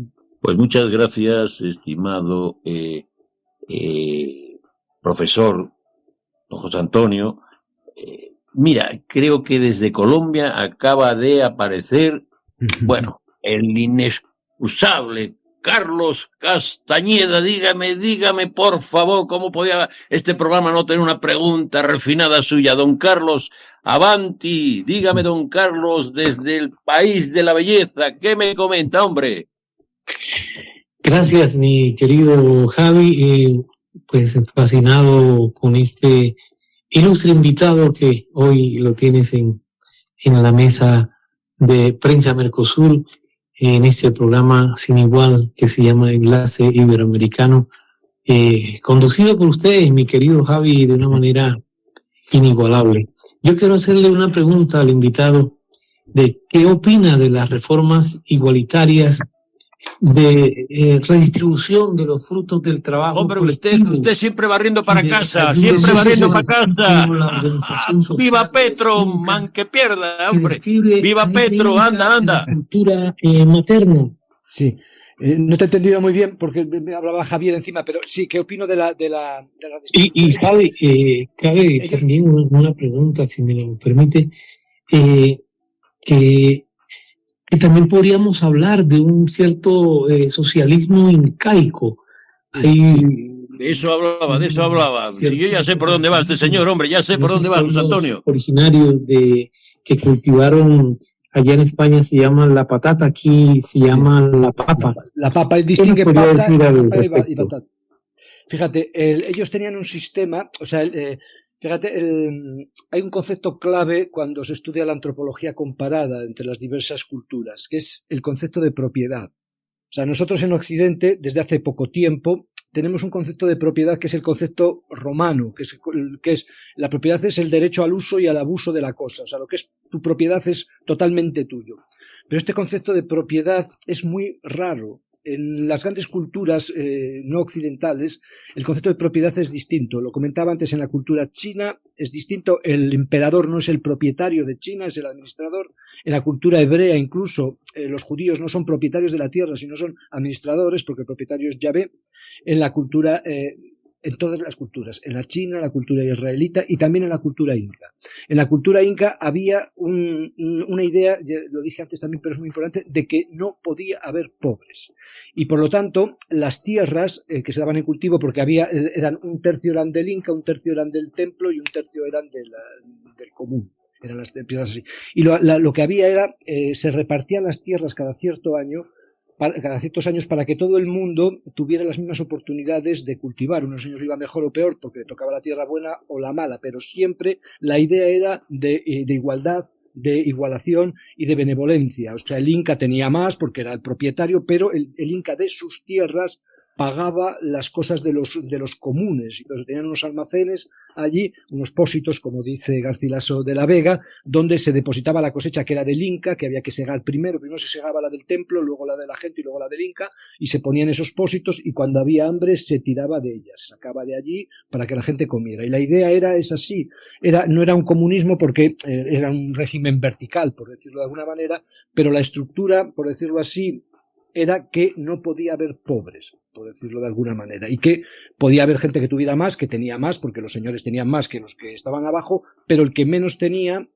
Pues muchas gracias, estimado profesor don José Antonio. Mira, creo que desde Colombia acaba de aparecer, bueno, el inexcusable Carlos Castañeda. Dígame, por favor, ¿cómo podía este programa no tener una pregunta refinada suya? Don Carlos, avanti, dígame, don Carlos, desde el país de la belleza, ¿qué me comenta, hombre? Gracias, mi querido Javi, pues fascinado con este ilustre invitado que hoy lo tienes en la mesa de Prensa Mercosur, en este programa sin igual que se llama Enlace Iberoamericano, conducido por ustedes, mi querido Javi, de una manera inigualable. Yo quiero hacerle una pregunta al invitado de qué opina de las reformas igualitarias de redistribución de los frutos del trabajo. Hombre, usted siempre barriendo para casa, siempre barriendo para casa. ¡Viva Petro, man que pierda, hombre! ¡Viva Petro, anda! La cultura materna. Sí. No te he entendido muy bien porque me hablaba Javier encima, pero sí, ¿qué opino de la Y Javi, cabe también una pregunta, si me lo permite, que también podríamos hablar de un cierto socialismo incaico. De eso hablaba. Si yo ya sé por dónde va este señor, hombre, ya sé por dónde va, José Antonio. Originarios que cultivaron allá en España se llama la patata, aquí se llama la papa. La papa distingue papa y patata. Fíjate, ellos tenían un sistema, o sea, hay un concepto clave cuando se estudia la antropología comparada entre las diversas culturas, que es el concepto de propiedad. O sea, nosotros en Occidente, desde hace poco tiempo, tenemos un concepto de propiedad que es el concepto romano, que es la propiedad es el derecho al uso y al abuso de la cosa. O sea, lo que es tu propiedad es totalmente tuyo. Pero este concepto de propiedad es muy raro. En las grandes culturas no occidentales, el concepto de propiedad es distinto. Lo comentaba antes, en la cultura china es distinto. El emperador no es el propietario de China, es el administrador. En la cultura hebrea, incluso, los judíos no son propietarios de la tierra, sino son administradores, porque el propietario es Yahvé. En la cultura, en todas las culturas, en la china, la cultura israelita y también en la cultura inca. En la cultura inca había una idea, lo dije antes también, pero es muy importante, de que no podía haber pobres. Y por lo tanto, las tierras que se daban en cultivo, porque eran un tercio eran del inca, un tercio eran del templo y un tercio eran del común. Eran las tierras así. Y lo que había era, se repartían las tierras cada ciertos años para que todo el mundo tuviera las mismas oportunidades de cultivar. Unos años iba mejor o peor porque le tocaba la tierra buena o la mala, pero siempre la idea era de igualdad, de igualación y de benevolencia. O sea, el inca tenía más porque era el propietario, pero el inca de sus tierras pagaba las cosas de los comunes. Entonces tenían unos almacenes allí, unos pósitos, como dice Garcilaso de la Vega, donde se depositaba la cosecha que era del inca, que había que segar primero se segaba la del templo, luego la de la gente y luego la del inca, y se ponían esos pósitos y cuando había hambre se tiraba de ellas, se sacaba de allí para que la gente comiera. Y la idea es así, no era un comunismo porque era un régimen vertical, por decirlo de alguna manera, pero la estructura, por decirlo así, era que no podía haber pobres, por decirlo de alguna manera, y que podía haber gente que tuviera más, que tenía más, porque los señores tenían más que los que estaban abajo, pero el que menos tenía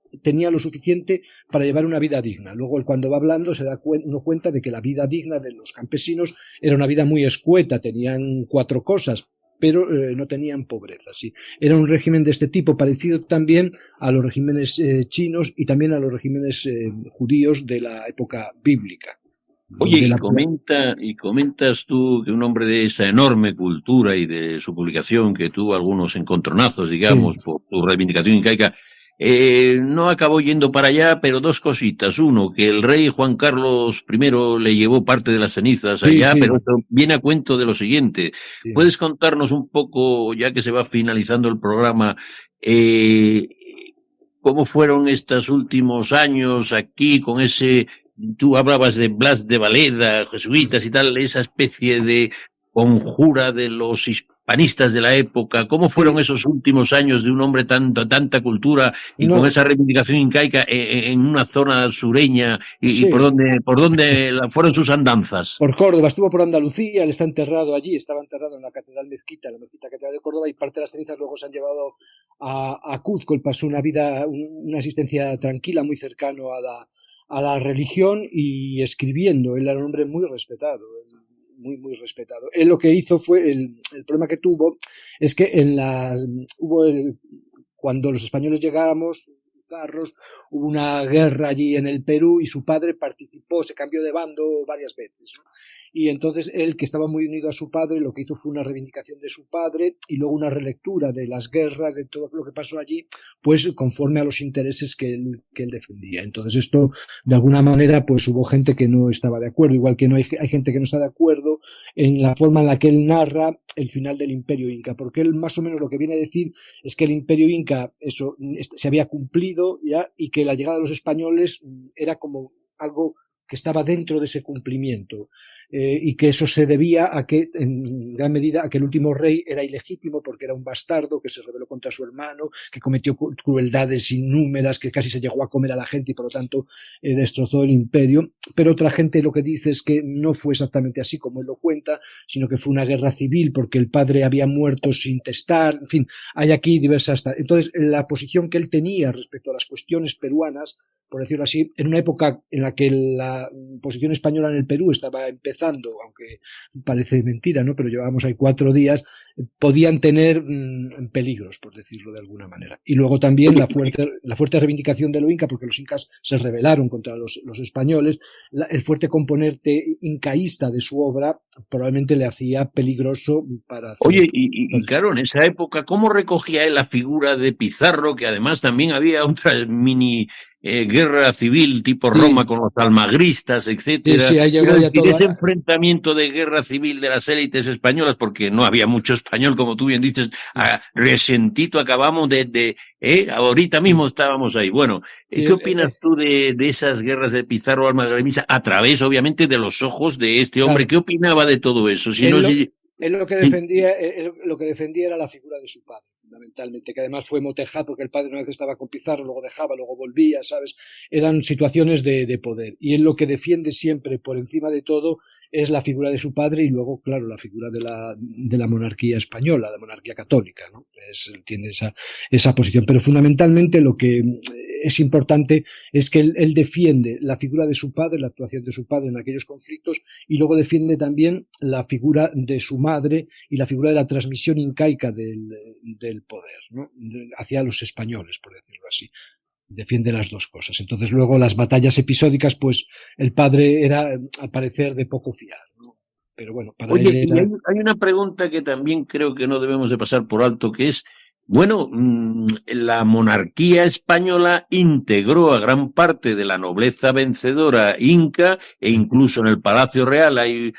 lo suficiente para llevar una vida digna. Luego, cuando va hablando, se da uno cuenta de que la vida digna de los campesinos era una vida muy escueta, tenían 4 cosas, pero no tenían pobreza. Sí. Era un régimen de este tipo, parecido también a los regímenes chinos y también a los regímenes judíos de la época bíblica. Oye, y comentas tú que un hombre de esa enorme cultura y de su publicación, que tuvo algunos encontronazos, digamos, sí, por tu reivindicación incaica, no acabó yendo para allá, pero dos cositas. Uno, que el rey Juan Carlos I le llevó parte de las cenizas allá, pero eso viene a cuento de lo siguiente. ¿Puedes contarnos un poco, ya que se va finalizando el programa, cómo fueron estos últimos años aquí con ese, tú hablabas de Blas de Valeda, jesuitas y tal, esa especie de conjura de los hispanistas de la época? ¿Cómo fueron esos últimos años de un hombre tanta cultura y con esa reivindicación incaica en una zona sureña? ¿Y por dónde fueron sus andanzas? Por Córdoba, estuvo por Andalucía, él está enterrado allí, estaba enterrado en la Catedral Mezquita, la Mezquita Catedral de Córdoba, y parte de las cenizas luego se han llevado a Cuzco. Él pasó una existencia tranquila, muy cercano a la religión y escribiendo. Él era un hombre muy respetado, muy respetado. Él lo que hizo fue, el problema que tuvo es que cuando los españoles llegamos, hubo una guerra allí en el Perú y su padre participó, se cambió de bando varias veces, ¿no? Y entonces él, que estaba muy unido a su padre, lo que hizo fue una reivindicación de su padre y luego una relectura de las guerras, de todo lo que pasó allí, pues conforme a los intereses que él defendía. Entonces esto, de alguna manera, pues hubo gente que no estaba de acuerdo, igual que hay gente que no está de acuerdo en la forma en la que él narra el final del Imperio Inca, porque él más o menos lo que viene a decir es que el Imperio Inca, eso se había cumplido ya, y que la llegada de los españoles era como algo que estaba dentro de ese cumplimiento. Y que eso se debía a que, en gran medida, a que el último rey era ilegítimo porque era un bastardo que se rebeló contra su hermano, que cometió crueldades innúmeras, que casi se llegó a comer a la gente y por lo tanto destrozó el imperio. Pero otra gente lo que dice es que no fue exactamente así como él lo cuenta, sino que fue una guerra civil porque el padre había muerto sin testar. En fin, hay aquí diversas. Entonces, la posición que él tenía respecto a las cuestiones peruanas, por decirlo así, en una época en la que la posición española en el Perú estaba empezando, aunque parece mentira, ¿no? Pero llevábamos ahí 4 días, podían tener peligros, por decirlo de alguna manera. Y luego también la fuerte reivindicación de los incas, porque los incas se rebelaron contra los españoles, el fuerte componente incaísta de su obra probablemente le hacía peligroso para... Oye, y claro, en esa época, ¿cómo recogía él la figura de Pizarro, que además también había otra mini guerra civil tipo Roma con los almagristas, etcétera? Ese enfrentamiento de guerra civil de las élites españolas, porque no había mucho español, como tú bien dices, resentido acabamos ahorita mismo estábamos ahí. Bueno, ¿qué opinas tú de esas guerras de Pizarro almagrista a través, obviamente, de los ojos de este hombre? Claro. ¿Qué opinaba de todo eso? Él lo que defendía era la figura de su padre, fundamentalmente, que además fue motejado porque el padre una vez estaba con Pizarro, luego dejaba, luego volvía, ¿sabes? Eran situaciones de poder. Y él lo que defiende siempre, por encima de todo, es la figura de su padre y luego, claro, la figura de la monarquía española, la monarquía católica, ¿no? Tiene esa posición. Pero fundamentalmente lo que es importante es que él defiende la figura de su padre, la actuación de su padre en aquellos conflictos, y luego defiende también la figura de su madre y la figura de la transmisión incaica del poder, ¿no? Hacia los españoles, por decirlo así. Defiende las dos cosas. Entonces luego las batallas episódicas, pues el padre era al parecer de poco fiar, ¿no? Pero bueno, para él era... y hay una pregunta que también creo que no debemos de pasar por alto, que es, bueno, la monarquía española integró a gran parte de la nobleza vencedora inca, e incluso en el Palacio Real hay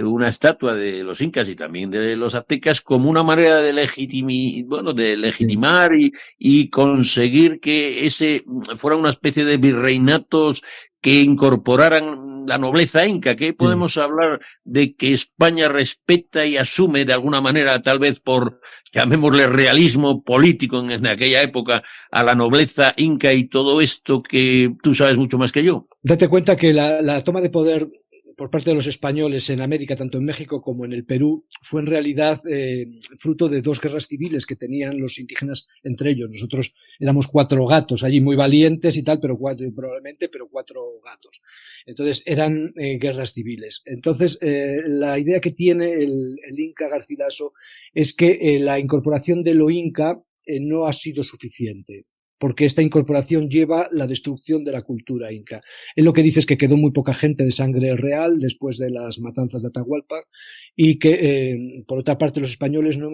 una estatua de los incas y también de los aztecas como una manera de legitimar y conseguir que ese fuera una especie de virreinatos que incorporaran la nobleza inca. ¿Qué podemos hablar de que España respeta y asume de alguna manera, tal vez por, llamémosle, realismo político en aquella época, a la nobleza inca y todo esto que tú sabes mucho más que yo? Date cuenta que la toma de poder por parte de los españoles en América, tanto en México como en el Perú, fue en realidad fruto de 2 guerras civiles que tenían los indígenas entre ellos. Nosotros éramos 4 gatos allí, muy valientes y tal, pero 4 gatos. Entonces eran guerras civiles. Entonces la idea que tiene el Inca Garcilaso es que la incorporación de lo inca no ha sido suficiente, porque esta incorporación lleva la destrucción de la cultura inca. Él lo que dice es que quedó muy poca gente de sangre real después de las matanzas de Atahualpa y que, por otra parte, los españoles no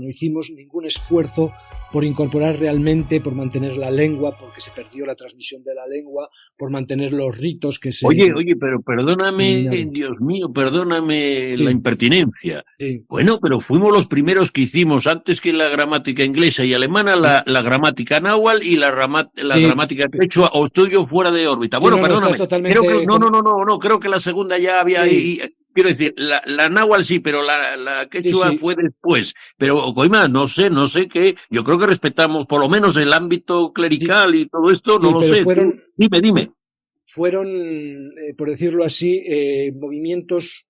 hicimos ningún esfuerzo por incorporar realmente, por mantener la lengua, porque se perdió la transmisión de la lengua, por mantener los ritos que se... Oye, pero perdóname, eliminaron. Dios mío, perdóname la Sí, impertinencia. sí, Bueno, pero fuimos los primeros que hicimos, antes que la gramática inglesa y alemana, sí, la gramática náhuatl y la sí, gramática quechua, o estoy yo fuera de órbita. sí, Bueno, no, estás perdóname, creo que, totalmente... no, creo que la segunda ya había, Sí, quiero decir, la náhuatl sí, pero la sí, quechua sí, fue después. Pero, coima, no sé qué, yo creo que respetamos por lo menos el ámbito sí, clerical y todo esto, no sí, lo pero sé, tú, dime. fueron, por decirlo así, movimientos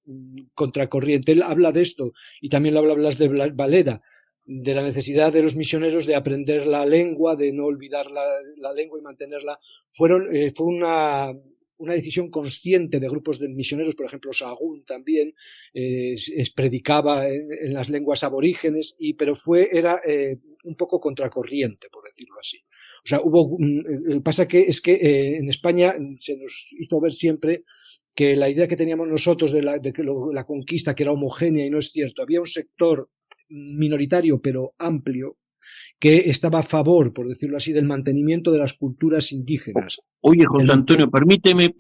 contracorriente. Él habla de esto y también lo hablas de Valera, de la necesidad de los misioneros de aprender la lengua, de no olvidar la lengua y mantenerla. Fue una decisión consciente de grupos de misioneros, por ejemplo, Sahagún también predicaba en las lenguas aborígenes, pero era un poco contracorriente, por decirlo así. O sea, pasa que es que en España se nos hizo ver siempre que la idea que teníamos nosotros de la conquista, que era homogénea, y no es cierto. Había un sector minoritario pero amplio que estaba a favor, por decirlo así, del mantenimiento de las culturas indígenas. Oye, José Antonio, permíteme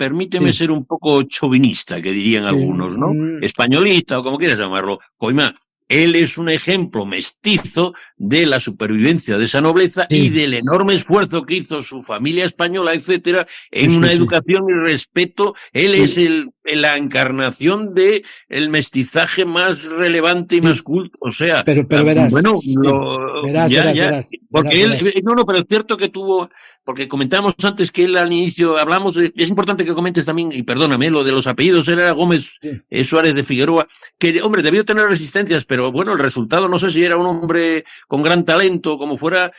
Sí, ser un poco chauvinista, que dirían sí, algunos, ¿no? Españolista o como quieras llamarlo. Coima, él es un ejemplo mestizo de la supervivencia de esa nobleza y sí, del enorme esfuerzo que hizo su familia española, etcétera, en eso una sí, educación y respeto. Él es sí, la encarnación de el mestizaje más relevante y más sí, culto. O sea, pero verás, bueno, sí, ya, porque él, verás. no, pero es cierto que tuvo, porque comentábamos antes que él al inicio hablamos es importante que comentes también, y perdóname, lo de los apellidos, era Gómez Sí. Suárez de Figueroa, que, hombre, debió tener resistencias, pero bueno, el resultado, no sé si era un hombre con gran talento, como fuera,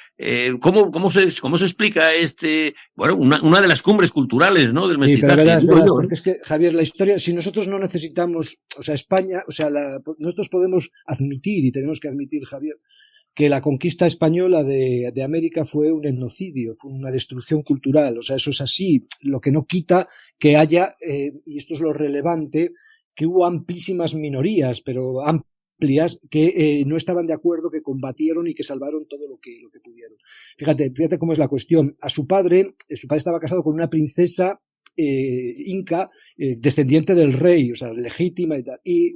cómo se explica bueno, una de las cumbres culturales, ¿no? Del Sí, pero mestizaje, digo verás, yo, porque es que, Javier, la historia, si nosotros no necesitamos, o sea, España, o sea, nosotros podemos admitir, y tenemos que admitir, Javier, que la conquista española de América fue un etnocidio, fue una destrucción cultural, o sea, eso es así, lo que no quita que haya, y esto es lo relevante, que hubo amplísimas minorías, pero amplias, que no estaban de acuerdo, que combatieron y que salvaron todo lo que pudieron. Fíjate cómo es la cuestión. Su padre estaba casado con una princesa inca, descendiente del rey, o sea, legítima y tal. Y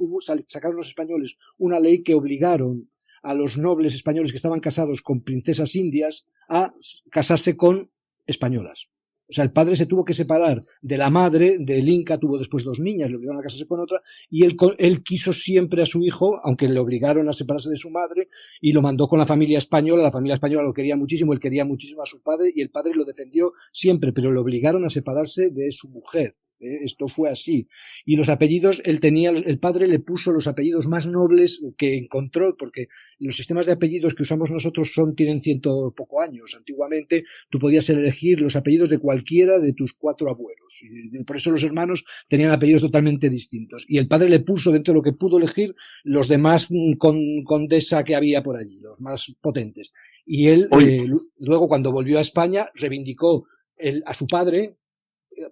sacaron los españoles una ley que obligaron a los nobles españoles que estaban casados con princesas indias a casarse con españolas. O sea, el padre se tuvo que separar de la madre del Inca, tuvo después 2 niñas, le obligaron a casarse con otra, y él quiso siempre a su hijo, aunque le obligaron a separarse de su madre, y lo mandó con la familia española lo quería muchísimo, él quería muchísimo a su padre, y el padre lo defendió siempre, pero le obligaron a separarse de su mujer. Esto fue así. Y los apellidos, el padre le puso los apellidos más nobles que encontró, porque los sistemas de apellidos que usamos nosotros tienen 100 poco años. Antiguamente tú podías elegir los apellidos de cualquiera de tus 4 abuelos. Y por eso los hermanos tenían apellidos totalmente distintos. Y el padre le puso, dentro de lo que pudo elegir, los demás condesa que había por allí, los más potentes. Y él, luego, cuando volvió a España, reivindicó a su padre,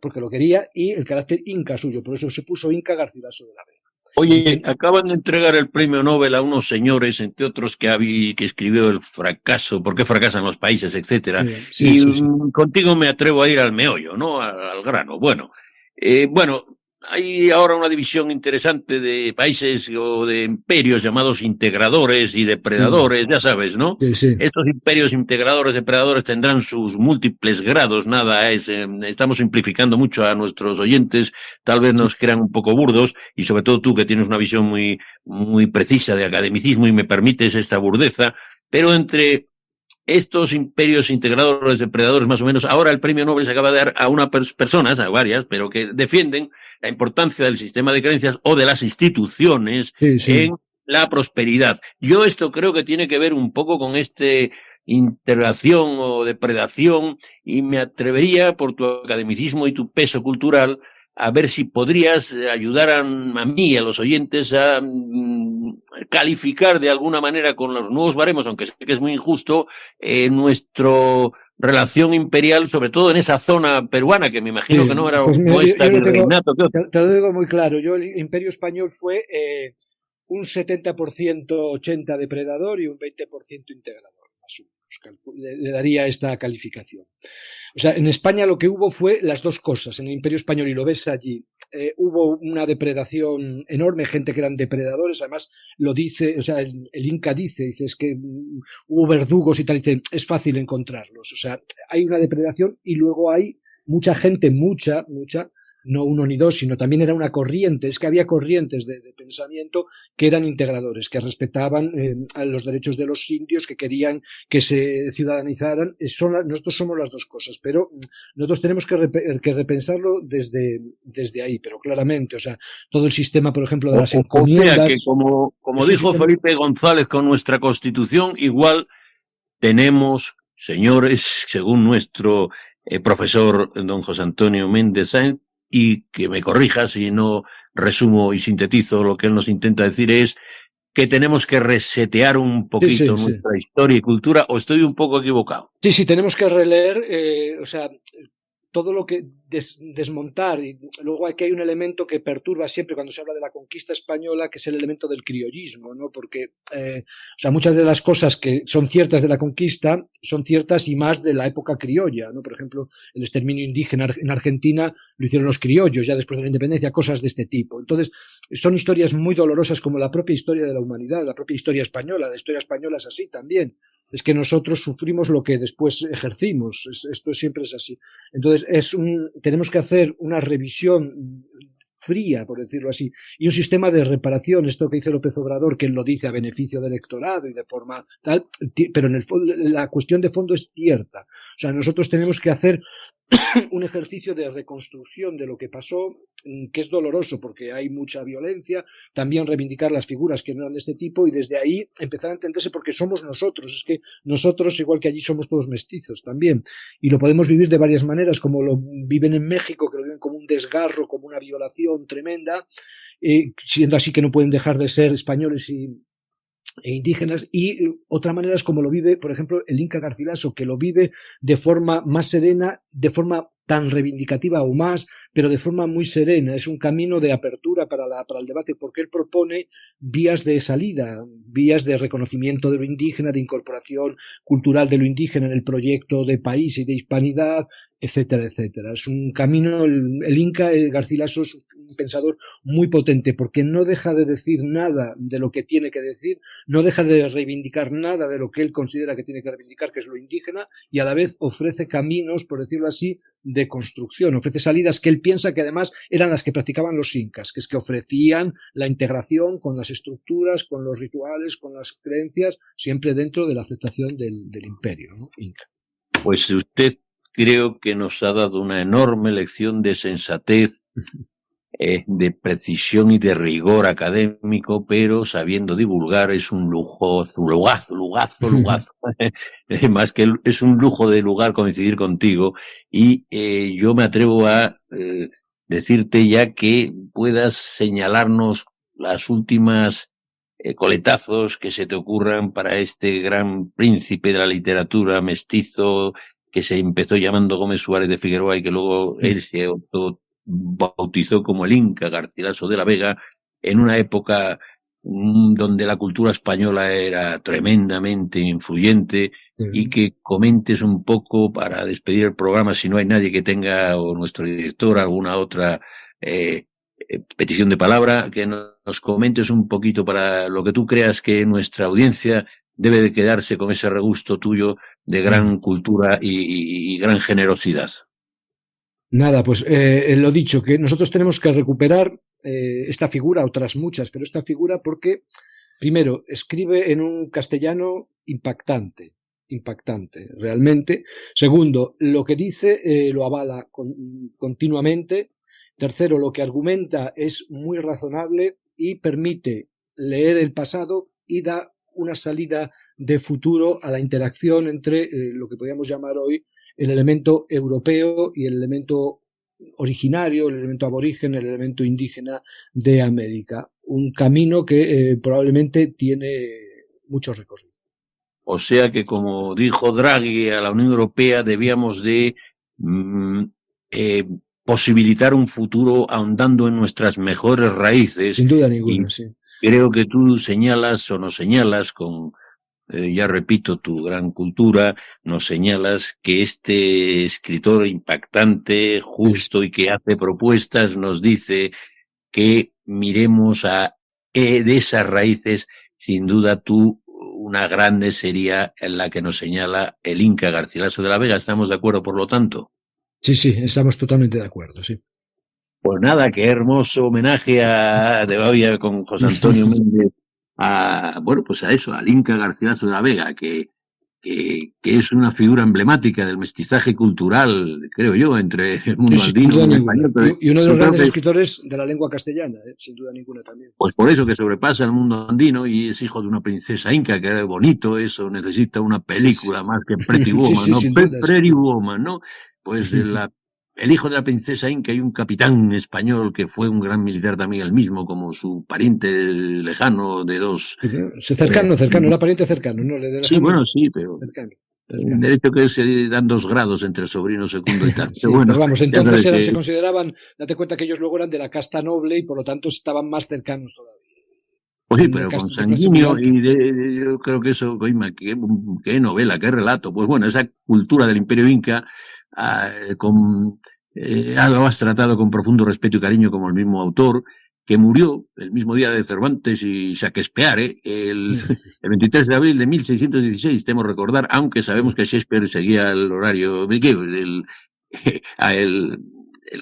porque lo quería, y el carácter inca suyo, por eso se puso Inca Garcilaso de la Vega. Oye, acaban de entregar el premio Nobel a unos señores, entre otros que escribió El fracaso, por qué fracasan los países, etcétera. Sí. Contigo me atrevo a ir al meollo, ¿no? Al grano. Bueno, hay ahora una división interesante de países o de imperios llamados integradores y depredadores, ya sabes, ¿no? Sí. Estos imperios integradores, depredadores tendrán sus múltiples grados, estamos simplificando mucho a nuestros oyentes, tal vez nos crean un poco burdos, y sobre todo tú que tienes una visión muy, muy precisa de academicismo y me permites esta burdeza, pero entre estos imperios integradores, depredadores, más o menos, ahora el premio Nobel se acaba de dar a unas personas, a varias, pero que defienden la importancia del sistema de creencias o de las instituciones en la prosperidad. Yo esto creo que tiene que ver un poco con integración o depredación, y me atrevería, por tu academicismo y tu peso cultural, a ver si podrías ayudar a mí y a los oyentes a calificar de alguna manera con los nuevos baremos, aunque sé que es muy injusto, nuestra relación imperial, sobre todo en esa zona peruana, que me imagino que no era pues mira, nuestra ni reinato. Te lo digo muy claro, el imperio español fue un 70%, 80% depredador y un 20% integrador. le daría esta calificación. O sea, en España lo que hubo fue las dos cosas. En el Imperio Español, y lo ves allí, hubo una depredación enorme, gente que eran depredadores, además lo dice, o sea, el Inca dice es que hubo verdugos y tal, dice, es fácil encontrarlos. O sea, hay una depredación y luego hay mucha gente, mucha, no uno ni dos, sino también era una corriente, es que había corrientes de pensamiento que eran integradores, que respetaban a los derechos de los indios, que querían que se ciudadanizaran. Nosotros somos las dos cosas, pero nosotros tenemos que repensarlo desde ahí, pero claramente, o sea, todo el sistema, por ejemplo, de las encomiendas. O sea que como dijo Felipe González con nuestra Constitución, igual tenemos, señores, según nuestro profesor don José Antonio Méndez Sáenz, y que me corrija si no resumo y sintetizo lo que él nos intenta decir, es que tenemos que resetear un poquito nuestra historia y cultura, o estoy un poco equivocado. Sí, tenemos que releer, o sea, todo lo que desmontar, y luego aquí hay un elemento que perturba siempre cuando se habla de la conquista española, que es el elemento del criollismo, ¿no? Porque, o sea, muchas de las cosas que son ciertas de la conquista son ciertas y más de la época criolla, ¿no? Por ejemplo, el exterminio indígena en Argentina lo hicieron los criollos ya después de la independencia, cosas de este tipo. Entonces, son historias muy dolorosas como la propia historia de la humanidad, la propia historia española. La historia española es así también. Es que nosotros sufrimos lo que después ejercimos. Esto siempre es así. Entonces, tenemos que hacer una revisión fría, por decirlo así, y un sistema de reparación, esto que dice López Obrador, que él lo dice a beneficio del electorado y de forma tal, pero en el fondo, la cuestión de fondo es cierta. O sea, nosotros tenemos que hacer un ejercicio de reconstrucción de lo que pasó, que es doloroso porque hay mucha violencia, también reivindicar las figuras que no eran de este tipo y desde ahí empezar a entenderse porque somos nosotros, es que nosotros igual que allí somos todos mestizos también y lo podemos vivir de varias maneras, como lo viven en México, que lo viven como un desgarro, como una violación tremenda, siendo así que no pueden dejar de ser españoles e indígenas, y otra manera es como lo vive, por ejemplo, el Inca Garcilaso, que lo vive de forma más serena, de forma tan reivindicativa o más, pero de forma muy serena. Es un camino de apertura para el debate, porque él propone vías de salida, vías de reconocimiento de lo indígena, de incorporación cultural de lo indígena en el proyecto de país y de hispanidad, etcétera, etcétera. Es un camino, el Inca, el Garcilaso es un pensador muy potente, porque no deja de decir nada de lo que tiene que decir, no deja de reivindicar nada de lo que él considera que tiene que reivindicar, que es lo indígena, y a la vez ofrece caminos, por decirlo así, de construcción, ofrece salidas que él piensa que además eran las que practicaban los incas, que es que ofrecían la integración con las estructuras, con los rituales, con las creencias, siempre dentro de la aceptación del imperio, ¿no? Inca. Pues usted creo que nos ha dado una enorme lección de sensatez, de precisión y de rigor académico, pero sabiendo divulgar. Es un lujazo. Más que es un lujo de lugar coincidir contigo, y yo me atrevo a decirte ya que puedas señalarnos las últimas coletazos que se te ocurran para este gran príncipe de la literatura mestizo que se empezó llamando Gómez Suárez de Figueroa y que luego él se bautizó como el Inca Garcilaso de la Vega, en una época donde la cultura española era tremendamente influyente, y que comentes un poco para despedir el programa, si no hay nadie que tenga, o nuestro director, alguna otra petición de palabra, que nos comentes un poquito para lo que tú creas que nuestra audiencia debe de quedarse con ese regusto tuyo de gran cultura y gran generosidad. Nada, pues lo dicho, que nosotros tenemos que recuperar esta figura, otras muchas, pero esta figura porque, primero, escribe en un castellano impactante, realmente. Segundo, lo que dice lo avala continuamente. Tercero, lo que argumenta es muy razonable y permite leer el pasado y da una salida de futuro a la interacción entre lo que podríamos llamar hoy el elemento europeo y el elemento originario, el elemento aborigen, el elemento indígena de América. Un camino que probablemente tiene mucho recorrido. O sea que, como dijo Draghi a la Unión Europea, debíamos de posibilitar un futuro ahondando en nuestras mejores raíces. Sin duda ninguna, sí. Creo que tú señalas o nos señalas con ya repito, tu gran cultura, nos señalas que este escritor impactante, justo y que hace propuestas, nos dice que miremos de esas raíces. Sin duda una grande sería la que nos señala el Inca Garcilaso de la Vega. ¿Estamos de acuerdo, por lo tanto? Sí, estamos totalmente de acuerdo, sí. Pues nada, qué hermoso homenaje con José Antonio Méndez al Inca Garcilaso de la Vega, que es una figura emblemática del mestizaje cultural, creo yo, entre el mundo andino y el español. Y uno de los grandes escritores de la lengua castellana, sin duda ninguna también. Pues por eso que sobrepasa el mundo andino y es hijo de una princesa inca, que era bonito eso, necesita una película más que Pretty Woman, ¿no? Pretty Woman, ¿no? Pues el hijo de la princesa inca y un capitán español que fue un gran militar también él mismo, como su pariente lejano de dos... Cercano, era pariente cercano, ¿no? Sí, bueno, sí, pero... Cercano. De hecho que se dan 2 grados entre el sobrino segundo y tal. Sí, bueno, pero vamos, entonces se consideraban, date cuenta que ellos luego eran de la casta noble y por lo tanto estaban más cercanos todavía. Pues sí, pero con sanguíneo yo creo que eso, qué novela, qué relato. Pues bueno, esa cultura del Imperio Inca, lo has tratado con profundo respeto y cariño, como el mismo autor, que murió el mismo día de Cervantes y Shakespeare, el 23 de abril de 1616, temo recordar, aunque sabemos que Shakespeare seguía el horario, el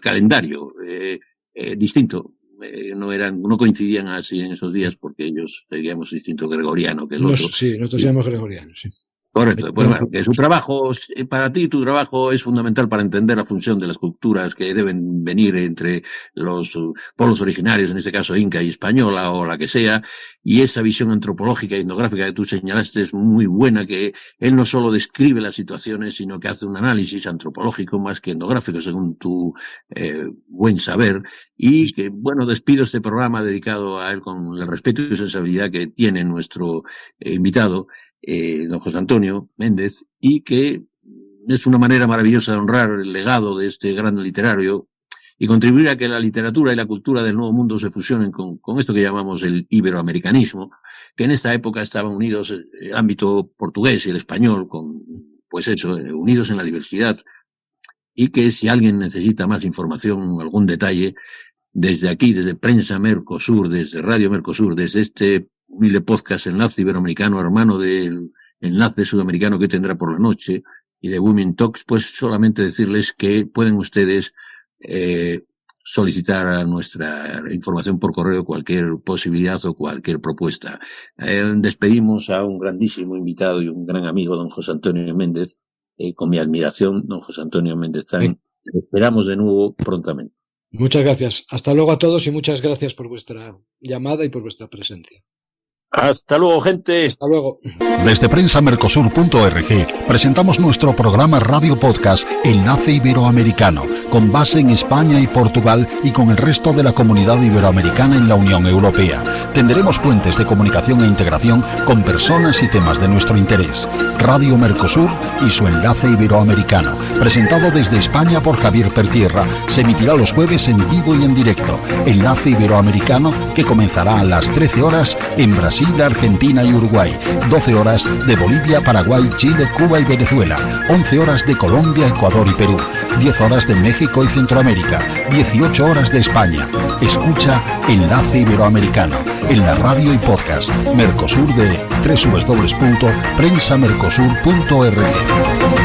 calendario distinto. No coincidían así en esos días porque ellos seguíamos distinto gregoriano que el otro. Sí, nosotros seguíamos gregorianos, sí. Correcto, pues bueno, que su trabajo, para ti tu trabajo es fundamental para entender la función de las culturas que deben venir entre los pueblos originarios, en este caso inca y española o la que sea, y esa visión antropológica y etnográfica que tú señalaste es muy buena, que él no solo describe las situaciones, sino que hace un análisis antropológico más que etnográfico, según tu buen saber, y que, bueno, despido este programa dedicado a él con el respeto y sensibilidad que tiene nuestro invitado, don José Antonio Méndez, y que es una manera maravillosa de honrar el legado de este gran literario y contribuir a que la literatura y la cultura del Nuevo Mundo se fusionen con esto que llamamos el iberoamericanismo, que en esta época estaban unidos el ámbito portugués y el español, unidos en la diversidad, y que si alguien necesita más información, algún detalle, desde aquí, desde Prensa Mercosur, desde Radio Mercosur, desde este humilde podcast Enlace Iberoamericano, hermano del Enlace Sudamericano que tendrá por la noche, y de Women Talks, pues solamente decirles que pueden ustedes solicitar a nuestra información por correo cualquier posibilidad o cualquier propuesta. Despedimos a un grandísimo invitado y un gran amigo, don José Antonio Méndez, con mi admiración, don José Antonio Méndez Zang. Esperamos de nuevo prontamente. Muchas gracias. Hasta luego a todos y muchas gracias por vuestra llamada y por vuestra presencia. Hasta luego, gente. Hasta luego. Desde prensamercosur.org presentamos nuestro programa Radio Podcast Enlace Iberoamericano, con base en España y Portugal y con el resto de la comunidad iberoamericana en la Unión Europea. Tendremos puentes de comunicación e integración con personas y temas de nuestro interés. Radio Mercosur y su Enlace Iberoamericano, presentado desde España por Javier Pertierra, se emitirá los jueves en vivo y en directo. Enlace Iberoamericano, que comenzará a las 13 horas en Brasil, Argentina y Uruguay, 12 horas de Bolivia, Paraguay, Chile, Cuba y Venezuela, 11 horas de Colombia, Ecuador y Perú, 10 horas de México y Centroamérica, 18 horas de España. Escucha Enlace Iberoamericano en la radio y podcast Mercosur de www.prensamercosur.org.